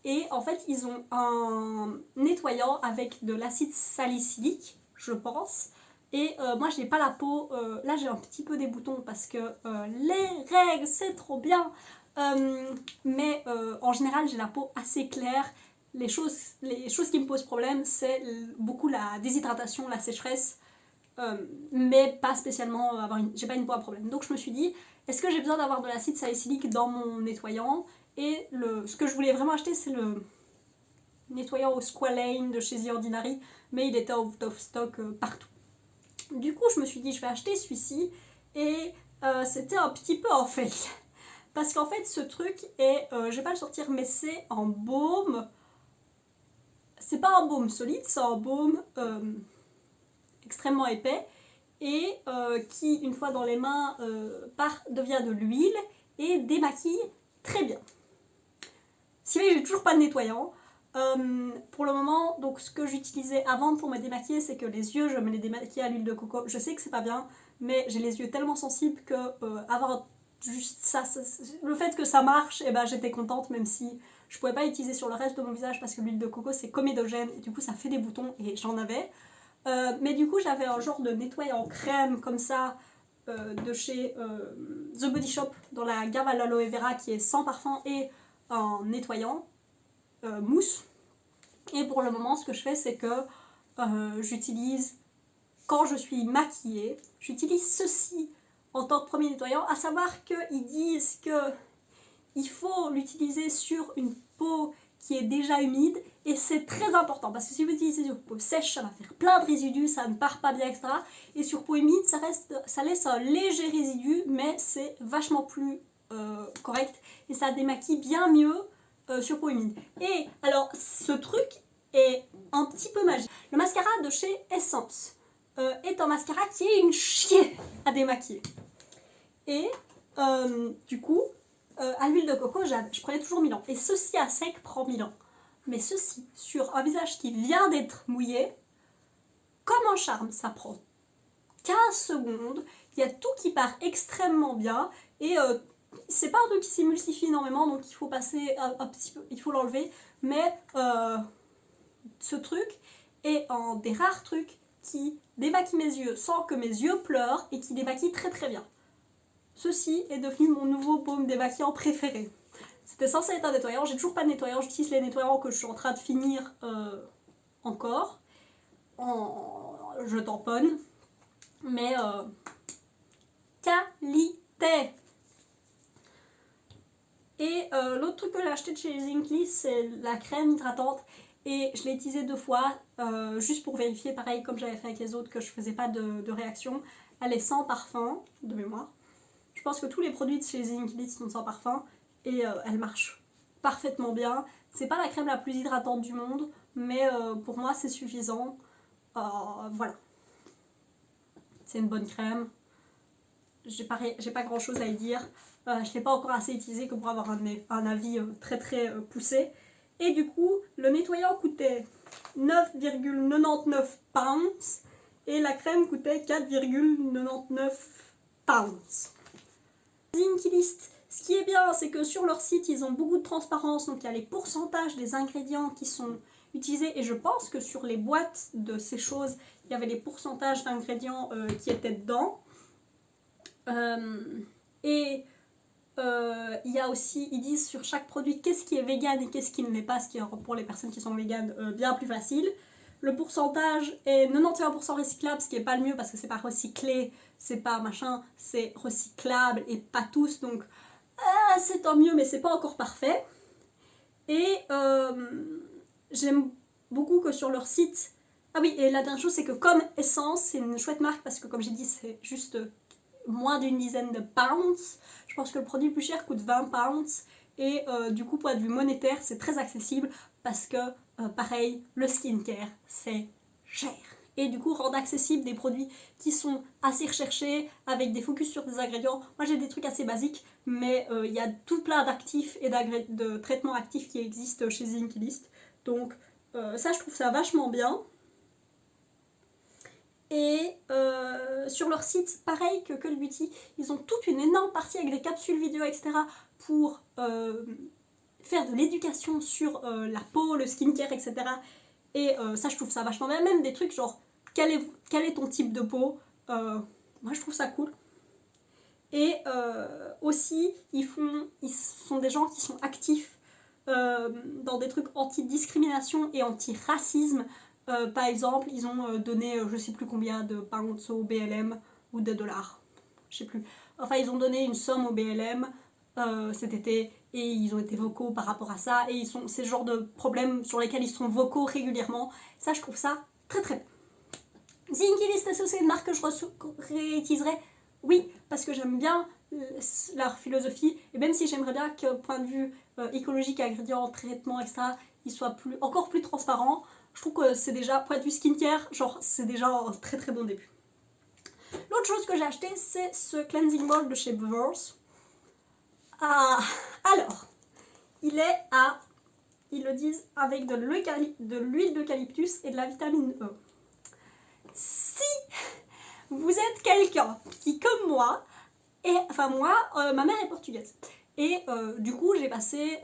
Et en fait, ils ont un nettoyant avec de l'acide salicylique, je pense. Et moi, j'ai pas la peau. Là, j'ai un petit peu des boutons parce que les règles, c'est trop bien. Mais en général, j'ai la peau assez claire. Les choses qui me posent problème, c'est beaucoup la déshydratation, la sécheresse. Mais pas spécialement j'ai pas une peau à problème. Donc, je me suis dit, est-ce que j'ai besoin d'avoir de l'acide salicylique dans mon nettoyant? Et ce que je voulais vraiment acheter, c'est le nettoyant au squalane de chez The Ordinary, mais il était out of stock partout. Du coup, je me suis dit, je vais acheter celui-ci, et c'était un petit peu en fail. Parce qu'en fait, ce truc est, je vais pas le sortir, mais c'est en baume. C'est pas un baume solide, c'est un baume extrêmement épais, et qui, une fois dans les mains, devient de l'huile et démaquille très bien. Si vous voyez, j'ai toujours pas de nettoyant. Pour le moment, donc ce que j'utilisais avant pour me démaquiller, c'est que les yeux, je me les démaquillais à l'huile de coco. Je sais que c'est pas bien, mais j'ai les yeux tellement sensibles que avoir juste ça, le fait que ça marche, et ben j'étais contente, même si je pouvais pas l'utiliser sur le reste de mon visage parce que l'huile de coco c'est comédogène et du coup ça fait des boutons et j'en avais. Mais du coup j'avais un genre de nettoyant crème comme ça de chez The Body Shop dans la gamme à l'aloe vera qui est sans parfum et en nettoyant mousse. Et pour le moment ce que je fais c'est que j'utilise, quand je suis maquillée, j'utilise ceci en tant que premier nettoyant, à savoir qu'ils disent qu'il faut l'utiliser sur une peau qui est déjà humide, et c'est très important parce que si vous utilisez sur peau sèche, ça va faire plein de résidus, ça ne part pas bien, etc. Et sur peau humide, ça laisse un léger résidu, mais c'est vachement plus correct et ça démaquille bien mieux sur peau humide. Et alors, ce truc est un petit peu magique. Le mascara de chez Essence est un mascara qui est une chier à démaquiller. Et du coup, à l'huile de coco, je prenais toujours Milan. Et ceci à sec prend Milan. Mais ceci, sur un visage qui vient d'être mouillé, comme un charme, ça prend 15 secondes. Il y a tout qui part extrêmement bien. Et c'est pas un truc qui s'émulsifie énormément, donc il faut passer un petit peu, il faut l'enlever. Mais ce truc est un des rares trucs qui démaquille mes yeux sans que mes yeux pleurent et qui démaquille très très bien. Ceci est devenu mon nouveau baume démaquillant préféré. C'était censé être un nettoyant, j'ai toujours pas de nettoyant, j'utilise les nettoyants que je suis en train de finir encore. Je tamponne. Mais qualité. Et l'autre truc que j'ai acheté de chez Zinkley, c'est la crème hydratante. Et je l'ai utilisée 2 fois, juste pour vérifier, pareil comme j'avais fait avec les autres, que je faisais pas de réaction. Elle est sans parfum, de mémoire. Je pense que tous les produits de chez Zinkley sont sans parfum. Et elle marche parfaitement bien. C'est pas la crème la plus hydratante du monde, mais pour moi c'est suffisant. Voilà. C'est une bonne crème. J'ai pas grand chose à y dire. Je ne l'ai pas encore assez utilisé que pour avoir un avis très très poussé. Et du coup, le nettoyant coûtait 9,99 pounds et la crème coûtait 4,99 pounds. Zinklist, ce qui est bien, c'est que sur leur site, ils ont beaucoup de transparence, donc il y a les pourcentages des ingrédients qui sont utilisés, et je pense que sur les boîtes de ces choses, il y avait les pourcentages d'ingrédients qui étaient dedans. Et il y a aussi, ils disent sur chaque produit qu'est-ce qui est vegan et qu'est-ce qui ne l'est pas, ce qui est pour les personnes qui sont véganes bien plus facile. Le pourcentage est 91% recyclable, ce qui n'est pas le mieux parce que c'est pas recyclé, c'est pas machin, c'est recyclable et pas tous, donc c'est tant mieux, mais c'est pas encore parfait. Et j'aime beaucoup que sur leur site. Ah oui, et la dernière chose, c'est que comme Essence, c'est une chouette marque parce que, comme j'ai dit, c'est juste moins d'une dizaine de pounds. Je pense que le produit le plus cher coûte 20 pounds. Et du coup, point de vue monétaire, c'est très accessible parce que, pareil, le skincare, c'est cher. Et du coup, rendre accessible des produits qui sont assez recherchés, avec des focus sur des ingrédients. Moi, j'ai des trucs assez basiques, mais il y a tout plein d'actifs et de traitements actifs qui existent chez Zinklist. Donc, ça, je trouve ça vachement bien. Et sur leur site, pareil que Cult Beauty, ils ont toute une énorme partie avec des capsules vidéo, etc. pour faire de l'éducation sur la peau, le skincare, etc. Et ça, je trouve ça vachement bien. Même des trucs genre, quel est ton type de peau, moi, je trouve ça cool. Et aussi, ils sont des gens qui sont actifs dans des trucs anti-discrimination et anti-racisme. Par exemple, ils ont donné je sais plus combien de pounds au BLM ou de dollars, je sais plus. Enfin, ils ont donné une somme au BLM cet été et ils ont été vocaux par rapport à ça et c'est le genre de problèmes sur lesquels ils sont vocaux régulièrement. Ça, je trouve ça très très bien. Zinky List Esso, c'est une marque que je réutiliserai. Oui, parce que j'aime bien leur philosophie et même si j'aimerais bien que point de vue écologique, ingrédients, traitement, etc., ils soient encore plus transparents, je trouve que c'est déjà, point de vue skincare, genre c'est déjà un très très bon début. L'autre chose que j'ai acheté, c'est ce cleansing ball de chez Bever's. Alors, il est à, ils le disent, avec de l'huile d'eucalyptus et de la vitamine E. Si vous êtes quelqu'un qui, comme moi, ma mère est portugaise. Et du coup, j'ai passé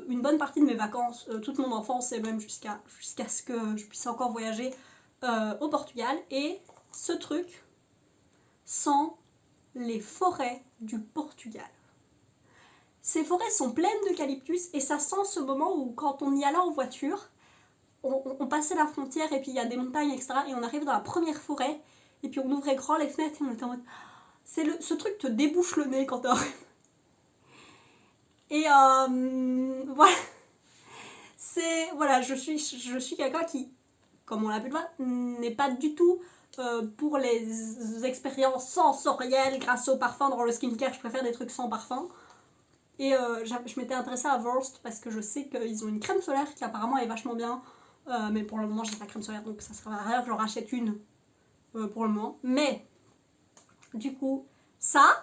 une bonne partie de mes vacances, toute mon enfance et même jusqu'à ce que je puisse encore voyager au Portugal. Et ce truc sent les forêts du Portugal. Ces forêts sont pleines d'eucalyptus et ça sent ce moment où quand on y allait en voiture, on passait la frontière et puis il y a des montagnes, etc. Et on arrive dans la première forêt et puis on ouvrait grand les fenêtres et on était en mode... ce truc te débouche le nez quand t'arrives. Et voilà. Voilà, je suis quelqu'un qui, comme on l'a pu le voir, n'est pas du tout pour les expériences sensorielles grâce au parfum. Dans le skincare, je préfère des trucs sans parfum. Et je m'étais intéressée à Wurst parce que je sais qu'ils ont une crème solaire qui apparemment est vachement bien. Mais pour le moment, j'ai pas de crème solaire, donc ça sert à rien que j'en rachète une pour le moment. Mais, du coup, ça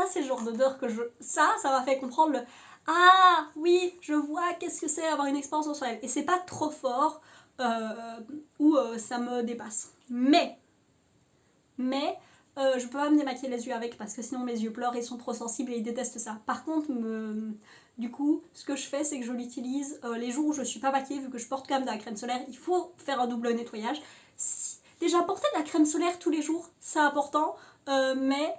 c'est le genre d'odeur que ça m'a fait comprendre le... Ah, oui, je vois qu'est-ce que c'est avoir une expérience sensorielle. Et c'est pas trop fort ou ça me dépasse. Mais je peux pas me démaquiller les yeux avec parce que sinon mes yeux pleurent et sont trop sensibles et ils détestent ça. Par contre, du coup, ce que je fais, c'est que je l'utilise les jours où je suis pas maquillée, vu que je porte quand même de la crème solaire. Il faut faire un double nettoyage. Déjà, porter de la crème solaire tous les jours, c'est important. Mais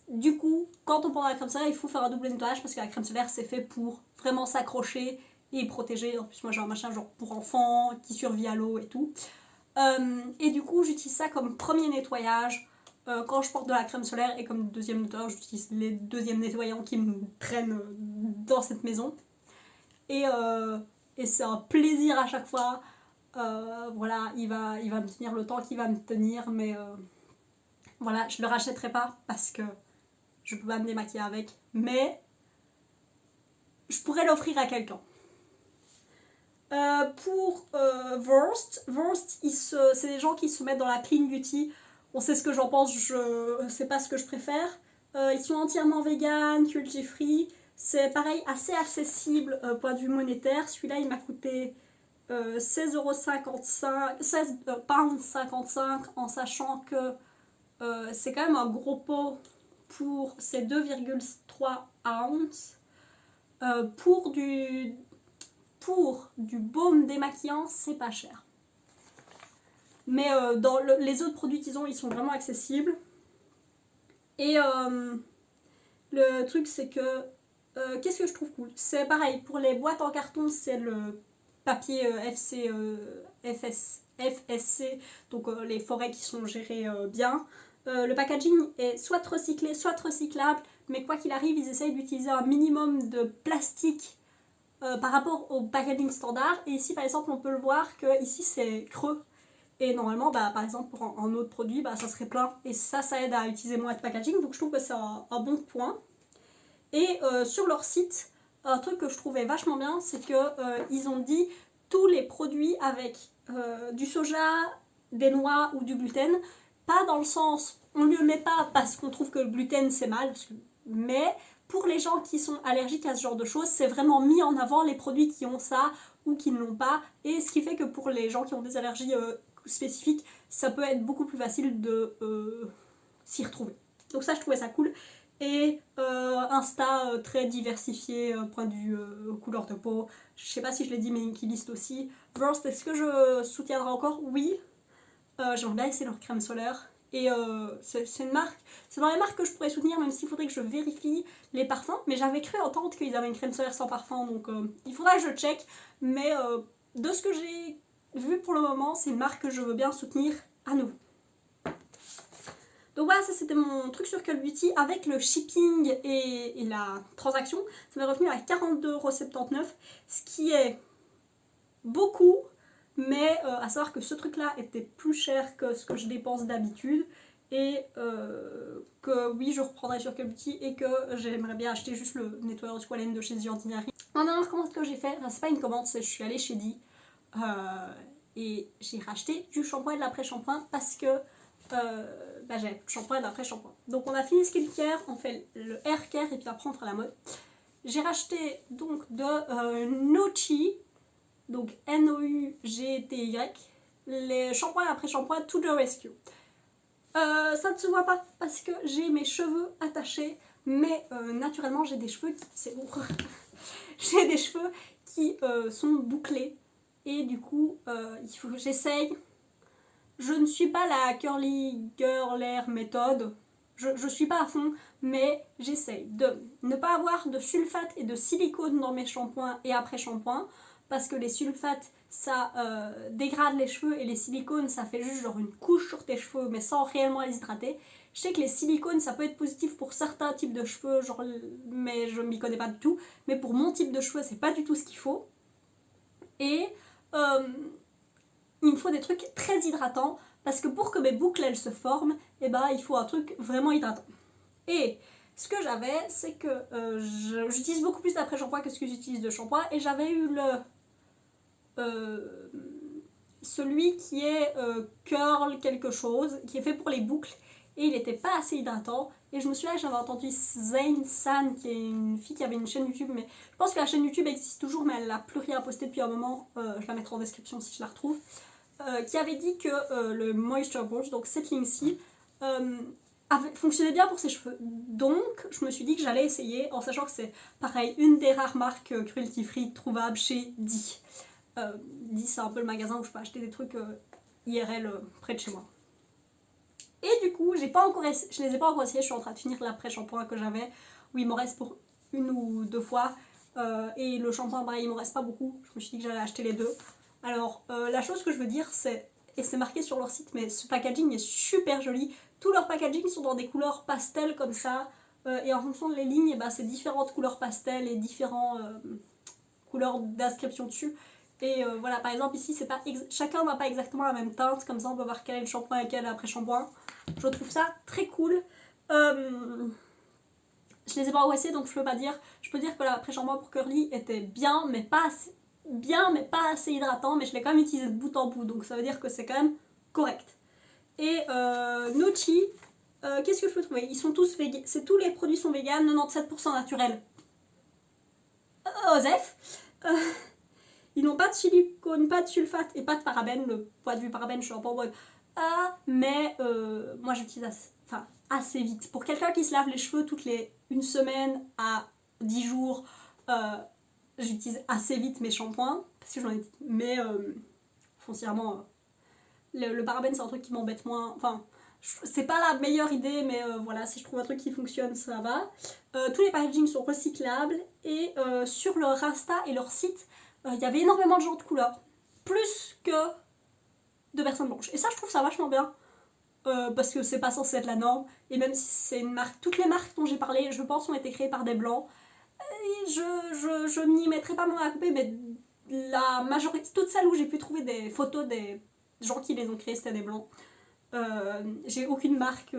du coup, quand on porte de la crème solaire, il faut faire un double nettoyage parce que la crème solaire, c'est fait pour vraiment s'accrocher et protéger. En plus, moi j'ai un machin genre pour enfants qui survit à l'eau et tout. Et du coup, j'utilise ça comme premier nettoyage quand je porte de la crème solaire et comme deuxième nettoyage, j'utilise les deuxièmes nettoyants qui me traînent dans cette maison. Et c'est un plaisir à chaque fois. Voilà, il va me tenir le temps qu'il va me tenir, mais voilà, je le rachèterai pas parce que je peux pas me démaquiller avec, mais je pourrais l'offrir à quelqu'un. Pour Wurst, c'est des gens qui se mettent dans la clean beauty. On sait ce que j'en pense, c'est pas ce que je préfère. Ils sont entièrement vegan, cruelty free. C'est pareil, assez accessible point de vue monétaire. Celui-là, il m'a coûté 16,55 en sachant que c'est quand même un gros pot pour ces 2,3 ounces. Pour du baume démaquillant, c'est pas cher. Mais dans les autres produits qu'ils ont, ils sont vraiment accessibles. Et le truc, c'est que qu'est-ce que je trouve cool? C'est pareil, pour les boîtes en carton, c'est le papier FSC, donc les forêts qui sont gérées bien. Le packaging est soit recyclé, soit recyclable, mais quoi qu'il arrive, ils essayent d'utiliser un minimum de plastique par rapport au packaging standard. Et ici, par exemple, on peut le voir que ici c'est creux. Et normalement, par exemple, pour un autre produit, ça serait plein. Et ça aide à utiliser moins de packaging. Donc je trouve que c'est un bon point. Et sur leur site, un truc que je trouvais vachement bien, c'est qu'ils ont dit tous les produits avec du soja, des noix ou du gluten, pas dans le sens, on ne le met pas parce qu'on trouve que le gluten c'est mal, mais pour les gens qui sont allergiques à ce genre de choses, c'est vraiment mis en avant les produits qui ont ça ou qui ne l'ont pas. Et ce qui fait que pour les gens qui ont des allergies spécifiques, ça peut être beaucoup plus facile de s'y retrouver. Donc ça, je trouvais ça cool. Et Insta très diversifié, point de vue couleur de peau. Je sais pas si je l'ai dit, mais Inky List aussi. Wurst, est-ce que je soutiendrai encore? Oui. J'aimerais bien essayer leur crème solaire. Et c'est une marque, c'est dans les marques que je pourrais soutenir, même s'il faudrait que je vérifie les parfums. Mais j'avais cru entendre qu'ils avaient une crème solaire sans parfum, donc il faudra que je check. Mais de ce que j'ai vu pour le moment, c'est une marque que je veux bien soutenir à nouveau. Donc voilà, ça c'était mon truc sur Call Beauty avec le shipping et la transaction. Ça m'est revenu à 42,79€, ce qui est beaucoup, mais à savoir que ce truc là était plus cher que ce que je dépense d'habitude et que oui je reprendrai sur Call Beauty et que j'aimerais bien acheter juste le nettoyeur de toilette de chez The Ordinary. La dernière commande que j'ai fait, c'est pas une commande, c'est je suis allée chez Di et j'ai racheté du shampoing et de l'après-shampoing parce que j'ai le shampoing et de l'après-shampoing. Donc on a fini skincare, on fait le hair care et puis après on fera la mode. J'ai racheté donc de Nochi, donc Nougty, les shampoings et après-shampoing To The Rescue. Ça ne se voit pas parce que j'ai mes cheveux attachés, mais naturellement j'ai des cheveux qui... c'est lourd. J'ai des cheveux qui sont bouclés et du coup il faut que j'essaye. Je ne suis pas la curly girl hair méthode, je suis pas à fond, mais j'essaye de ne pas avoir de sulfate et de silicone dans mes shampoings et après shampoing, parce que les sulfates ça dégrade les cheveux et les silicones ça fait juste genre une couche sur tes cheveux mais sans réellement les hydrater. Je sais que les silicones ça peut être positif pour certains types de cheveux, genre, mais je m'y connais pas du tout, mais pour mon type de cheveux c'est pas du tout ce qu'il faut. Et il me faut des trucs très hydratants parce que pour que mes boucles elles se forment, et il faut un truc vraiment hydratant. Et ce que j'avais, c'est que j'utilise beaucoup plus d'après-shampoing que ce que j'utilise de shampoing et j'avais eu celui qui est curl quelque chose, qui est fait pour les boucles et il n'était pas assez hydratant. Et je me suis dit, j'avais entendu Zayn San, qui est une fille qui avait une chaîne YouTube, mais je pense que la chaîne YouTube existe toujours, mais elle n'a plus rien posté depuis un moment. Je la mettrai en description si je la retrouve. Qui avait dit que le Moisture Brush, donc Settling Seal, fonctionnait bien pour ses cheveux. Donc je me suis dit que j'allais essayer, en sachant que c'est pareil, une des rares marques cruelty free trouvables chez Di. Di c'est un peu le magasin où je peux acheter des trucs IRL près de chez moi. Et du coup je les ai pas encore essayés, je suis en train de finir l'après-shampoing que j'avais, où il m'en reste pour une ou deux fois. Et le shampoing il m'en reste pas beaucoup, je me suis dit que j'allais acheter les deux. Alors la chose que je veux dire c'est, et c'est marqué sur leur site, mais ce packaging est super joli. Tous leurs packaging sont dans des couleurs pastel comme ça, et en fonction de les lignes, c'est différentes couleurs pastel et différentes couleurs d'inscription dessus. Et voilà, par exemple ici, c'est pas chacun n'a pas exactement la même teinte, comme ça on peut voir quel est le shampoing et quel est l'après-shampoing. Je trouve ça très cool. Je les ai pas essayés donc je peux pas dire. Je peux dire que l'après-shampoing pour curly était bien, mais pas assez hydratant, mais je l'ai quand même utilisé de bout en bout, donc ça veut dire que c'est quand même correct. Et Nougty, qu'est-ce que je peux trouver? Ils sont tous véganes, tous les produits sont véganes, 97% naturels. Osef, ils n'ont pas de silicone, pas de sulfate et pas de parabènes. Le poids du parabène, je suis un peu en mode mais moi j'utilise assez vite. Pour quelqu'un qui se lave les cheveux toutes les une semaine à 10 jours, j'utilise assez vite mes shampoings, parce que j'en ai... Mais foncièrement, le parabène c'est un truc qui m'embête moins. Enfin, c'est pas la meilleure idée, mais voilà, si je trouve un truc qui fonctionne, ça va. Tous les packagings sont recyclables et sur leur Insta et leur site, il y avait énormément de gens de couleur. Plus que de personnes blanches. Et ça, je trouve ça vachement bien. Parce que c'est pas censé être la norme. Et même si c'est une marque, toutes les marques dont j'ai parlé, je pense, ont été créées par des blancs. Et je n'y mettrai pas mon à couper, mais la majorité, toutes celles où j'ai pu trouver des photos des gens qui les ont créées, c'était des blancs. J'ai aucune marque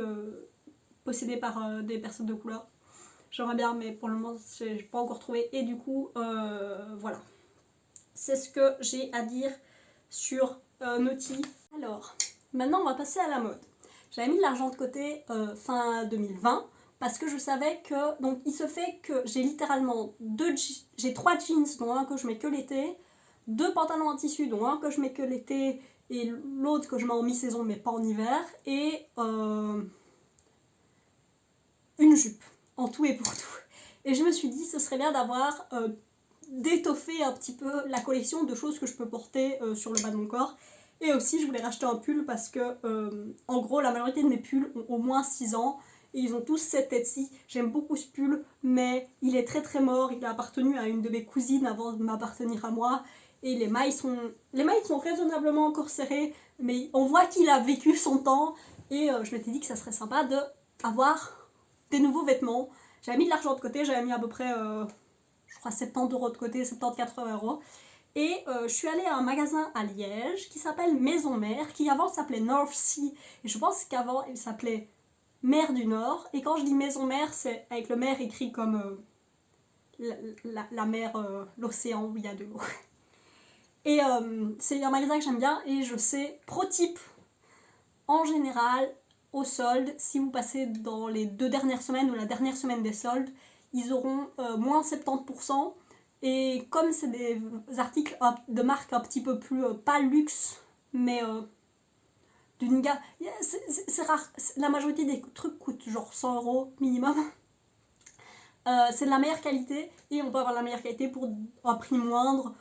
possédée par des personnes de couleur. J'aimerais bien, mais pour le moment, j'ai pas encore trouvé. Et du coup, voilà. C'est ce que j'ai à dire sur Nougty. Alors, maintenant, on va passer à la mode. J'avais mis de l'argent de côté fin 2020 parce que je savais que... Donc, il se fait que j'ai littéralement j'ai 3 jeans, dont un que je mets que l'été, 2 pantalons en tissu, dont un que je mets que l'été et l'autre que je mets en mi-saison mais pas en hiver, et une jupe, en tout et pour tout. Et je me suis dit, ce serait bien d'avoir d'étoffer un petit peu la collection de choses que je peux porter sur le bas de mon corps. Et aussi, je voulais racheter un pull parce que, en gros, la majorité de mes pulls ont au moins 6 ans. Et ils ont tous cette tête-ci. J'aime beaucoup ce pull, mais il est très très mort. Il a appartenu à une de mes cousines avant de m'appartenir à moi. Et les mailles sont raisonnablement encore serrées, mais on voit qu'il a vécu son temps. Et je m'étais dit que ça serait sympa d'avoir des nouveaux vêtements. J'avais mis de l'argent de côté, j'avais mis à peu près, je crois 70 € de côté, 70-80 €. Et je suis allée à un magasin à Liège qui s'appelle Maison Mère, qui avant s'appelait North Sea, et je pense qu'avant il s'appelait Mer du Nord. Et quand je dis Maison Mère, c'est avec le mer écrit comme la mer, l'océan où il y a de l'eau. Et c'est un magasin que j'aime bien, et je sais, pro tip, en général, au solde, si vous passez dans les 2 dernières semaines ou la dernière semaine des soldes, ils auront moins 70%. Et comme c'est des articles de marque un petit peu plus, pas luxe, mais d'une gamme, c'est rare, la majorité des trucs coûtent genre 100 € minimum. C'est de la meilleure qualité, et on peut avoir la meilleure qualité pour un prix moindre,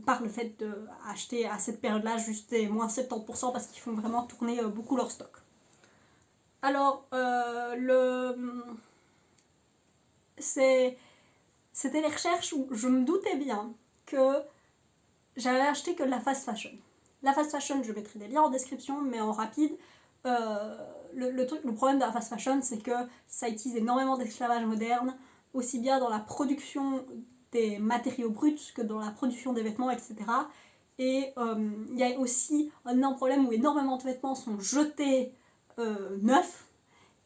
par le fait d'acheter à cette période-là juste des moins 70%, parce qu'ils font vraiment tourner beaucoup leur stock. Alors, c'était les recherches où je me doutais bien que j'allais acheter que de la fast fashion. La fast fashion, je mettrai des liens en description, mais en rapide, le problème de la fast fashion, c'est que ça utilise énormément d'esclavage moderne, aussi bien dans la production des matériaux bruts que dans la production des vêtements, etc. Et il y a aussi un énorme problème où énormément de vêtements sont jetés neufs,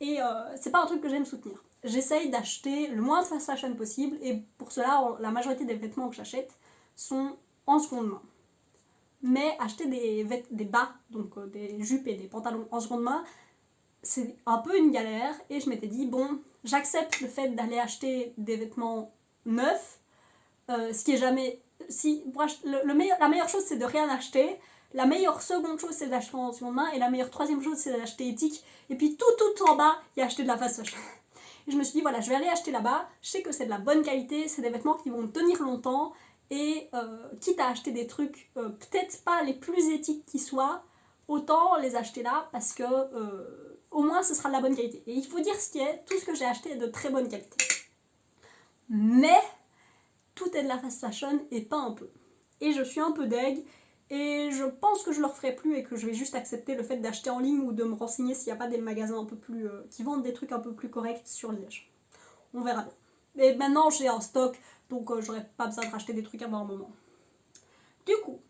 et c'est pas un truc que j'aime soutenir. J'essaye d'acheter le moins de fast fashion possible, et pour cela, la majorité des vêtements que j'achète sont en seconde main. Mais acheter des bas, donc des jupes et des pantalons en seconde main, c'est un peu une galère, et je m'étais dit, bon, j'accepte le fait d'aller acheter des vêtements neufs, ce qui est jamais... la meilleure chose, c'est de rien acheter. La meilleure seconde chose, c'est d'acheter en seconde main, et la meilleure troisième chose, c'est d'acheter éthique. Et puis tout en bas, il y a acheter de la fast fashion. Et je me suis dit, voilà, je vais aller acheter là-bas, je sais que c'est de la bonne qualité, c'est des vêtements qui vont me tenir longtemps, et quitte à acheter des trucs peut-être pas les plus éthiques qui soient, autant les acheter là, parce que au moins ce sera de la bonne qualité. Et il faut dire ce qui est, tout ce que j'ai acheté est de très bonne qualité. Mais tout est de la fast fashion, et pas un peu. Et je suis un peu deg, et je pense que je le referai plus, et que je vais juste accepter le fait d'acheter en ligne ou de me renseigner s'il n'y a pas des magasins un peu plus qui vendent des trucs un peu plus corrects sur Liège. On verra bien. Et maintenant j'ai en stock, donc j'aurais pas besoin de racheter des trucs avant un moment. Du coup,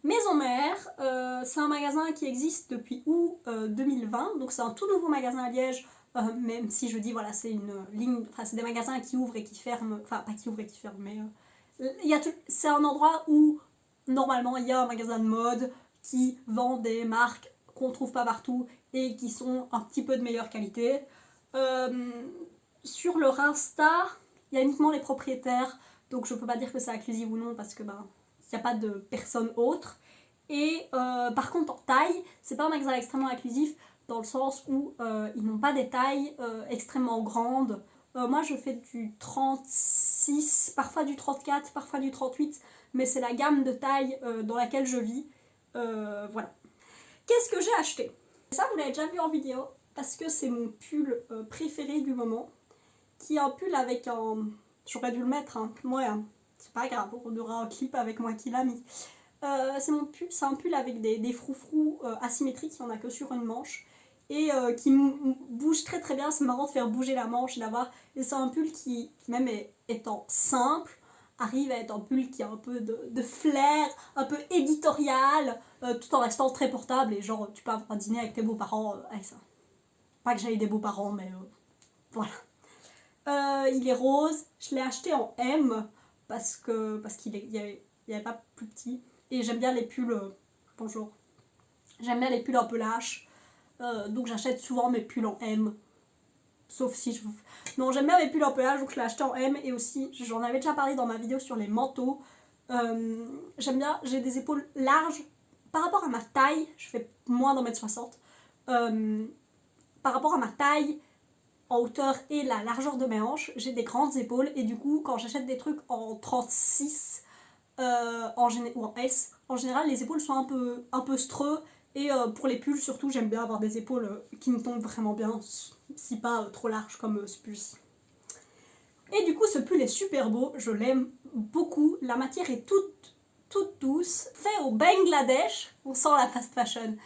Maison Mère, c'est un magasin qui existe depuis août 2020, donc c'est un tout nouveau magasin à Liège, même si je dis voilà, c'est une ligne, enfin c'est des magasins qui ouvrent et qui ferment, enfin pas qui ouvrent et qui ferment, mais c'est un endroit où normalement il y a un magasin de mode qui vend des marques qu'on trouve pas partout et qui sont un petit peu de meilleure qualité. Sur leur Insta, il y a uniquement les propriétaires, donc je peux pas dire que c'est inclusif ou non, parce que il n'y a pas de personne autre. Et par contre en taille, c'est pas un magasin extrêmement inclusif, dans le sens où ils n'ont pas des tailles extrêmement grandes. Moi je fais du 36, parfois du 34, parfois du 38, mais c'est la gamme de taille dans laquelle je vis. Voilà. Qu'est-ce que j'ai acheté? Ça vous l'avez déjà vu en vidéo, parce que c'est mon pull préféré du moment, qui est un pull avec un... J'aurais dû le mettre, hein. Ouais, hein. C'est pas grave, on aura un clip avec moi qui l'a mis. C'est un pull avec des froufrous asymétriques, il n'y en a que sur une manche, et qui bouge très très bien. C'est marrant de faire bouger la manche, et c'est un pull qui même étant simple, arrive à être un pull qui a un peu de flair, un peu éditorial, tout en restant très portable, et genre tu peux avoir un dîner avec tes beaux-parents avec ça. Pas que j'aille des beaux-parents, mais voilà. Il est rose, je l'ai acheté en M, parce qu'il n'y avait pas plus petit. Et j'aime bien les pulls, bonjour, j'aime bien les pulls un peu lâches, donc j'achète souvent mes pulls en M, sauf si je... Non, j'aime bien mes pulls un peu lâches, donc je l'ai acheté en M, et aussi, j'en avais déjà parlé dans ma vidéo sur les manteaux, j'aime bien, j'ai des épaules larges, par rapport à ma taille, je fais moins d'1m60, par rapport à ma taille, en hauteur et la largeur de mes hanches, j'ai des grandes épaules, et du coup, quand j'achète des trucs en 36, ou en S, en général les épaules sont un peu streux, et pour les pulls surtout j'aime bien avoir des épaules qui me tombent vraiment bien, si pas trop larges comme ce pull-ci. Et du coup ce pull est super beau, je l'aime beaucoup, la matière est toute douce, fait au Bangladesh, on sent la fast fashion.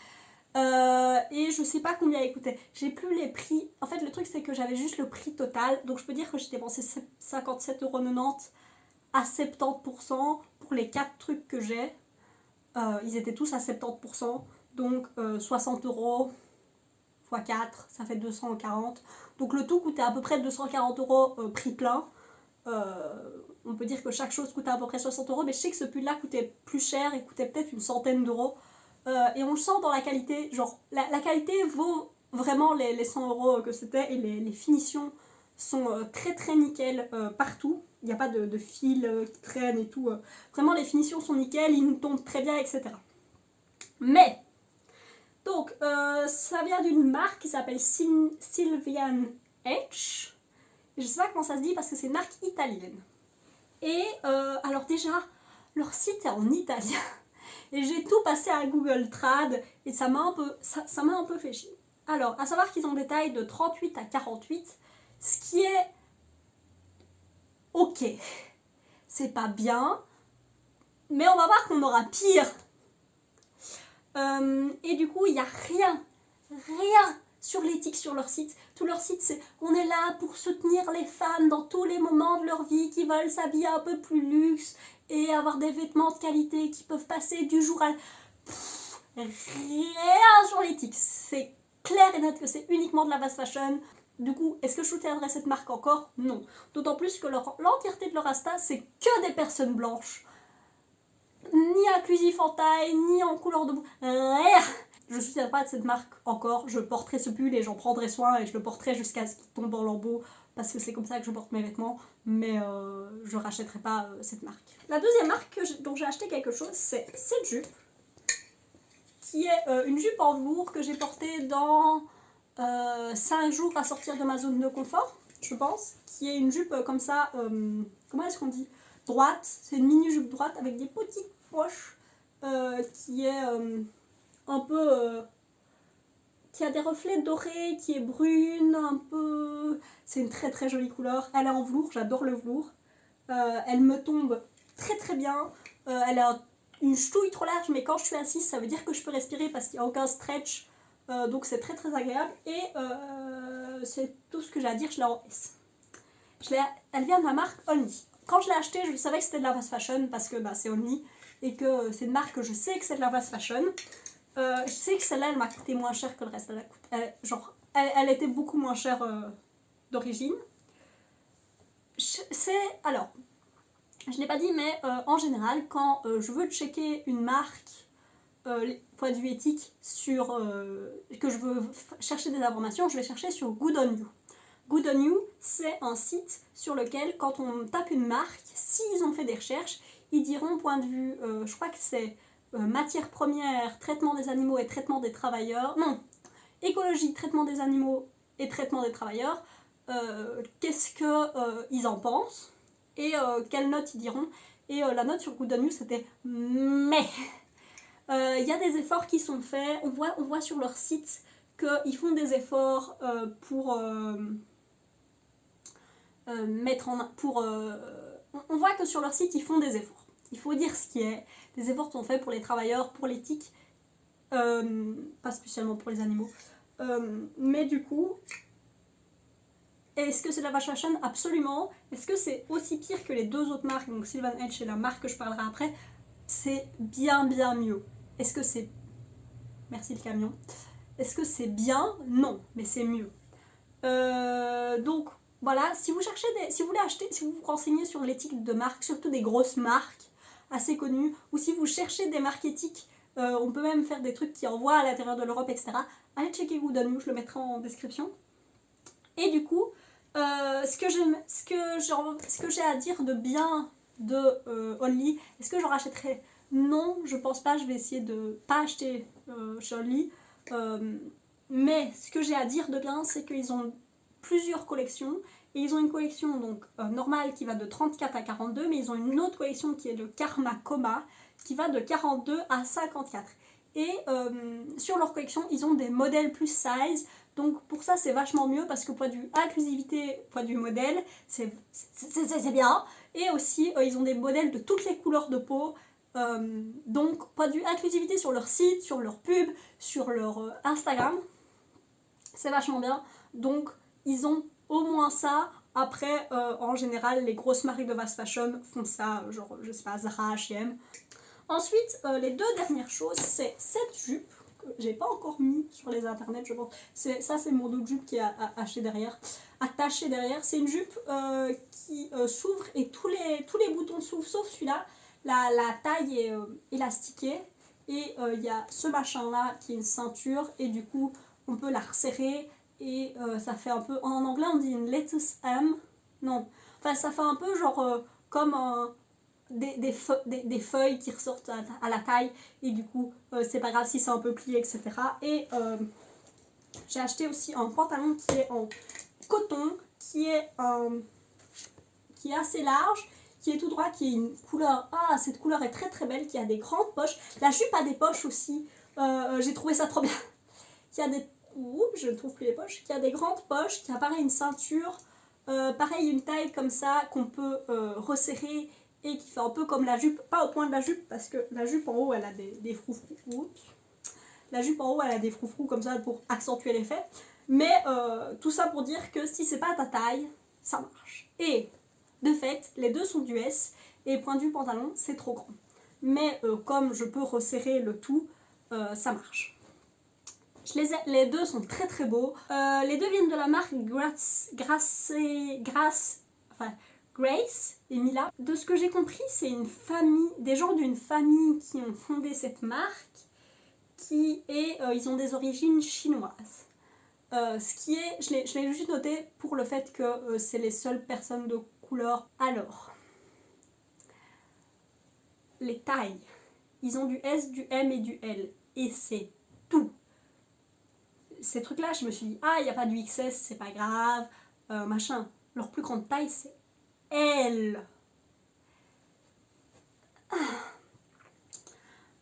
Et je sais pas combien il coûtait. J'ai plus les prix. En fait, le truc, c'est que j'avais juste le prix total. Donc, je peux dire que j'ai dépensé 57,90€ à 70% pour les 4 trucs que j'ai. Ils étaient tous à 70%. Donc, 60€ x 4, ça fait 240. Donc, le tout coûtait à peu près 240€ prix plein. On peut dire que chaque chose coûtait à peu près 60€, mais je sais que ce pull-là coûtait plus cher, il coûtait peut-être une centaine d'euros. Et on le sent dans la qualité, genre la qualité vaut vraiment les 100€ que c'était, et les finitions sont très très nickel partout. Il n'y a pas de fil qui traîne et tout. Vraiment les finitions sont nickel, ils nous tombent très bien, etc. Mais, donc, ça vient d'une marque qui s'appelle Sylvian H. Je sais pas comment ça se dit parce que c'est une marque italienne. Et alors déjà, leur site est en italien. Et j'ai tout passé à Google Trad et ça m'a un peu fait chier. Alors, à savoir qu'ils ont des tailles de 38 à 48, ce qui est ok. C'est pas bien, mais on va voir qu'on aura pire. Et du coup, il n'y a rien sur l'éthique sur leur site. Tout leur site, c'est on est là pour soutenir les femmes dans tous les moments de leur vie qui veulent s'habiller un peu plus luxe et avoir des vêtements de qualité qui peuvent passer du jour à... rien sur l'éthique. C'est clair et net que c'est uniquement de la fast fashion. Du coup, est-ce que je soutiendrai cette marque encore? Non. D'autant plus que l'entièreté de leur Insta, c'est que des personnes blanches. Ni inclusif en taille, ni en couleur de boue. Rien. Je ne soutiens pas de cette marque encore. Je porterai ce pull et j'en prendrai soin et je le porterai jusqu'à ce qu'il tombe en lambeaux parce que c'est comme ça que je porte mes vêtements. Mais je rachèterai pas cette marque. La deuxième marque dont j'ai acheté quelque chose, c'est cette jupe. Qui est une jupe en velours que j'ai portée dans 5 jours à sortir de ma zone de confort, je pense. Qui est une jupe comme ça, comment est-ce qu'on dit? Droite. C'est une mini-jupe droite avec des petites poches qui est un peu... qui a des reflets dorés, qui est brune, un peu... C'est une très très jolie couleur. Elle est en velours, j'adore le velours. Elle me tombe très très bien. Elle a une ch'touille trop large, mais quand je suis assise, ça veut dire que je peux respirer parce qu'il n'y a aucun stretch. Donc c'est très très agréable. Et c'est tout ce que j'ai à dire, je l'ai en S. Elle vient de la marque Only. Quand je l'ai achetée, je savais que c'était de la fast fashion parce que c'est Only. Et que c'est une marque que je sais que c'est de la fast fashion. Je sais que celle-là, elle m'a coûté moins cher que le reste. Elle était beaucoup moins chère d'origine. Alors, je ne l'ai pas dit, mais en général, quand je veux checker une marque, point de vue éthique, que je veux chercher des informations, je vais chercher sur Good On You. Good On You, c'est un site sur lequel, quand on tape une marque, s'ils ont fait des recherches, ils diront point de vue, je crois que c'est matières premières, traitement des animaux et traitement des travailleurs. Non, écologie, traitement des animaux et traitement des travailleurs. Qu'est-ce qu'ils en pensent et quelle note ils diront. Et la note sur Good On You, c'était mais. Il y a des efforts qui sont faits. On voit sur leur site qu'ils font des efforts pour mettre en... on voit que sur leur site, ils font des efforts. Il faut dire ce qui est. Des efforts sont faits pour les travailleurs, pour l'éthique, pas spécialement pour les animaux. Mais du coup, est-ce que c'est de la fast fashion? Absolument. Est-ce que c'est aussi pire que les deux autres marques, donc Sylvan H et la marque que je parlerai après? C'est bien bien mieux. Est-ce que c'est... Merci le camion. Est-ce que c'est bien? Non, mais c'est mieux. Donc, voilà, si vous cherchez si vous voulez acheter, si vous vous renseignez sur l'éthique de marques, surtout des grosses marques assez connues, ou si vous cherchez des marques éthiques, on peut même faire des trucs qui envoient à l'intérieur de l'Europe, etc. Allez checker Good On You, je le mettrai en description. Et du coup, ce que j'ai à dire de bien de Only, est-ce que j'en rachèterai? Non, je pense pas, je vais essayer de pas acheter chez Only. Mais ce que j'ai à dire de bien, c'est qu'ils ont plusieurs collections. Et ils ont une collection donc normale qui va de 34 à 42, mais ils ont une autre collection qui est le Karma Coma, qui va de 42 à 54. Et sur leur collection, ils ont des modèles plus size. Donc pour ça, c'est vachement mieux parce que point de vue inclusivité, point de vue modèle, c'est bien. Et aussi, ils ont des modèles de toutes les couleurs de peau. Donc point de vue inclusivité sur leur site, sur leur pub, sur leur Instagram, c'est vachement bien. Donc ils ont au moins ça. Après, en général, les grosses marques de fast fashion font ça, genre, je sais pas, Zara, H&M. Ensuite, les deux dernières choses, c'est cette jupe que j'ai pas encore mis sur les internets, je pense. Ça, c'est mon autre jupe qui est attachée derrière. C'est une jupe qui s'ouvre et tous les boutons s'ouvrent, sauf celui-là. La taille est élastiquée et il y a ce machin-là qui est une ceinture et du coup, on peut la resserrer. Et ça fait un peu, en anglais on dit une lettuce M, non, enfin ça fait un peu genre comme des feuilles qui ressortent à la taille et du coup c'est pas grave si c'est un peu plié, etc. Et j'ai acheté aussi un pantalon qui est en coton, qui est assez large, qui est tout droit, qui est une couleur, cette couleur est très très belle, qui a des grandes poches. La jupe a des poches aussi, j'ai trouvé ça trop bien, qui a des je ne trouve plus les poches, qui a des grandes poches, qui a pareil une ceinture, pareil une taille comme ça qu'on peut resserrer et qui fait un peu comme la jupe, pas au point de la jupe parce que la jupe en haut elle a des froufrous. La jupe en haut elle a des froufrous comme ça pour accentuer l'effet, mais tout ça pour dire que si c'est pas ta taille, ça marche. Et de fait, les deux sont du S et point de vue pantalon c'est trop grand. Mais comme je peux resserrer le tout, ça marche. Les deux sont très très beaux. Les deux viennent de la marque Grace et Mila. De ce que j'ai compris, c'est une famille, des gens d'une famille qui ont fondé cette marque, ils ont des origines chinoises. Ce qui est, je l'ai juste noté pour le fait que c'est les seules personnes de couleur. Alors, les tailles, ils ont du S, du M et du L. Et c'est tout. Ces trucs là je me suis dit il n'y a pas du XS, c'est pas grave, machin. Leur plus grande taille c'est L.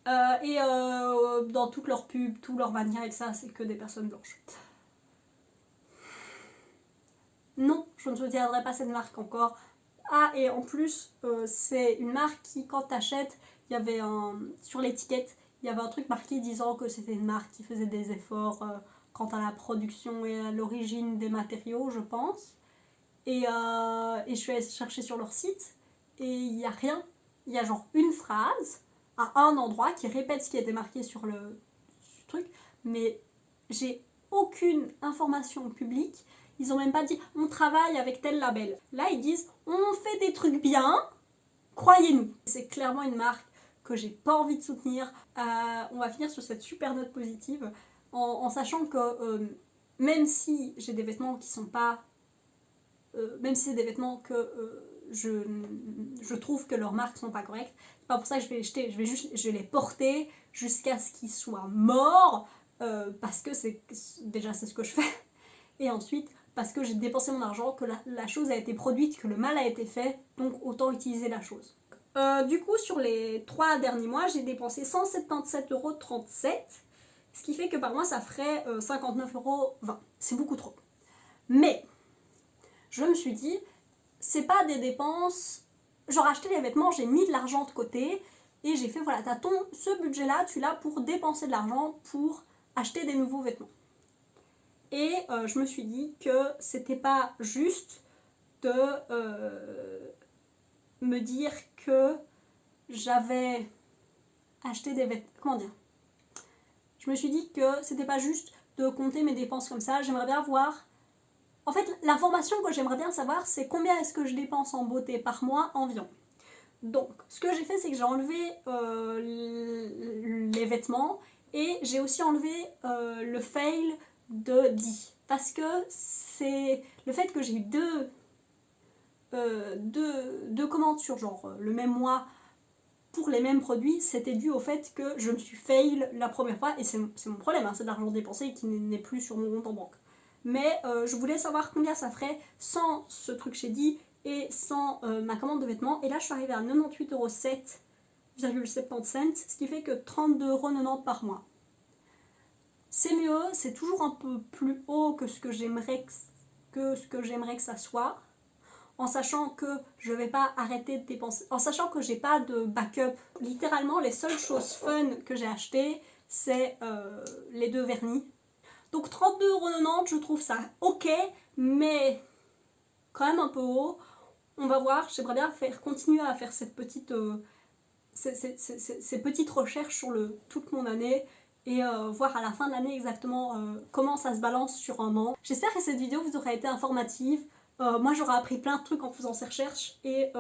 Dans toutes leurs pubs, tous leurs manières et ça, c'est que des personnes blanches. Non, je ne soutiendrai pas cette marque encore. Et en plus c'est une marque qui, quand t'achètes, il y avait sur l'étiquette il y avait un truc marqué disant que c'était une marque qui faisait des efforts quant à la production et à l'origine des matériaux, je pense. Et je suis allée chercher sur leur site et il n'y a rien. Il y a genre une phrase à un endroit qui répète ce qui était marqué sur le truc, mais j'ai aucune information publique. Ils n'ont même pas dit on travaille avec tel label. Là ils disent on fait des trucs bien, croyez-nous. C'est clairement une marque que j'ai pas envie de soutenir. On va finir sur cette super note positive en sachant que même si j'ai des vêtements qui sont pas même si c'est des vêtements que je trouve que leurs marques sont pas correctes, c'est pas pour ça que je vais les jeter, je vais les porter jusqu'à ce qu'ils soient morts parce que c'est ce que je fais et ensuite parce que j'ai dépensé mon argent, que la chose a été produite, que le mal a été fait, donc autant utiliser la chose. Du coup, sur les 3 derniers mois, j'ai dépensé 177,37€, ce qui fait que par mois, ça ferait 59,20€. C'est beaucoup trop. Mais, je me suis dit, c'est pas des dépenses... Genre, acheter des vêtements, j'ai mis de l'argent de côté, et j'ai fait, voilà, ce budget-là, tu l'as pour dépenser de l'argent pour acheter des nouveaux vêtements. Et je me suis dit que c'était pas juste de me dire que j'avais acheté des vêtements. Comment dire ? Je me suis dit que c'était pas juste de compter mes dépenses comme ça. J'aimerais bien voir. En fait, l'information que j'aimerais bien savoir, c'est combien est-ce que je dépense en beauté par mois environ. Donc, ce que j'ai fait, c'est que j'ai enlevé les vêtements et j'ai aussi enlevé le fail de Di. Parce que c'est le fait que j'ai eu deux commandes sur genre le même mois pour les mêmes produits, c'était dû au fait que je me suis fail la première fois et c'est mon problème, c'est de l'argent dépensé qui n'est plus sur mon compte en banque. Mais je voulais savoir combien ça ferait sans ce truc chez Di et sans ma commande de vêtements. Et là, je suis arrivée à 98,70€, ce qui fait que 32,90€ par mois. C'est mieux, c'est toujours un peu plus haut que ce que j'aimerais que ça soit. en sachant que je vais pas arrêter de dépenser, en sachant que j'ai pas de backup. Littéralement, les seules choses fun que j'ai achetées, c'est les 2 vernis. Donc 32,90 €, je trouve ça ok, mais quand même un peu haut. On va voir, j'aimerais bien continuer à faire cette petite, ces petites recherches sur toute mon année et voir à la fin de l'année exactement comment ça se balance sur un an. J'espère que cette vidéo vous aura été informative. Moi j'aurais appris plein de trucs en faisant ces recherches et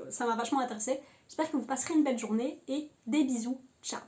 ça m'a vachement intéressée. J'espère que vous passerez une belle journée et des bisous, ciao.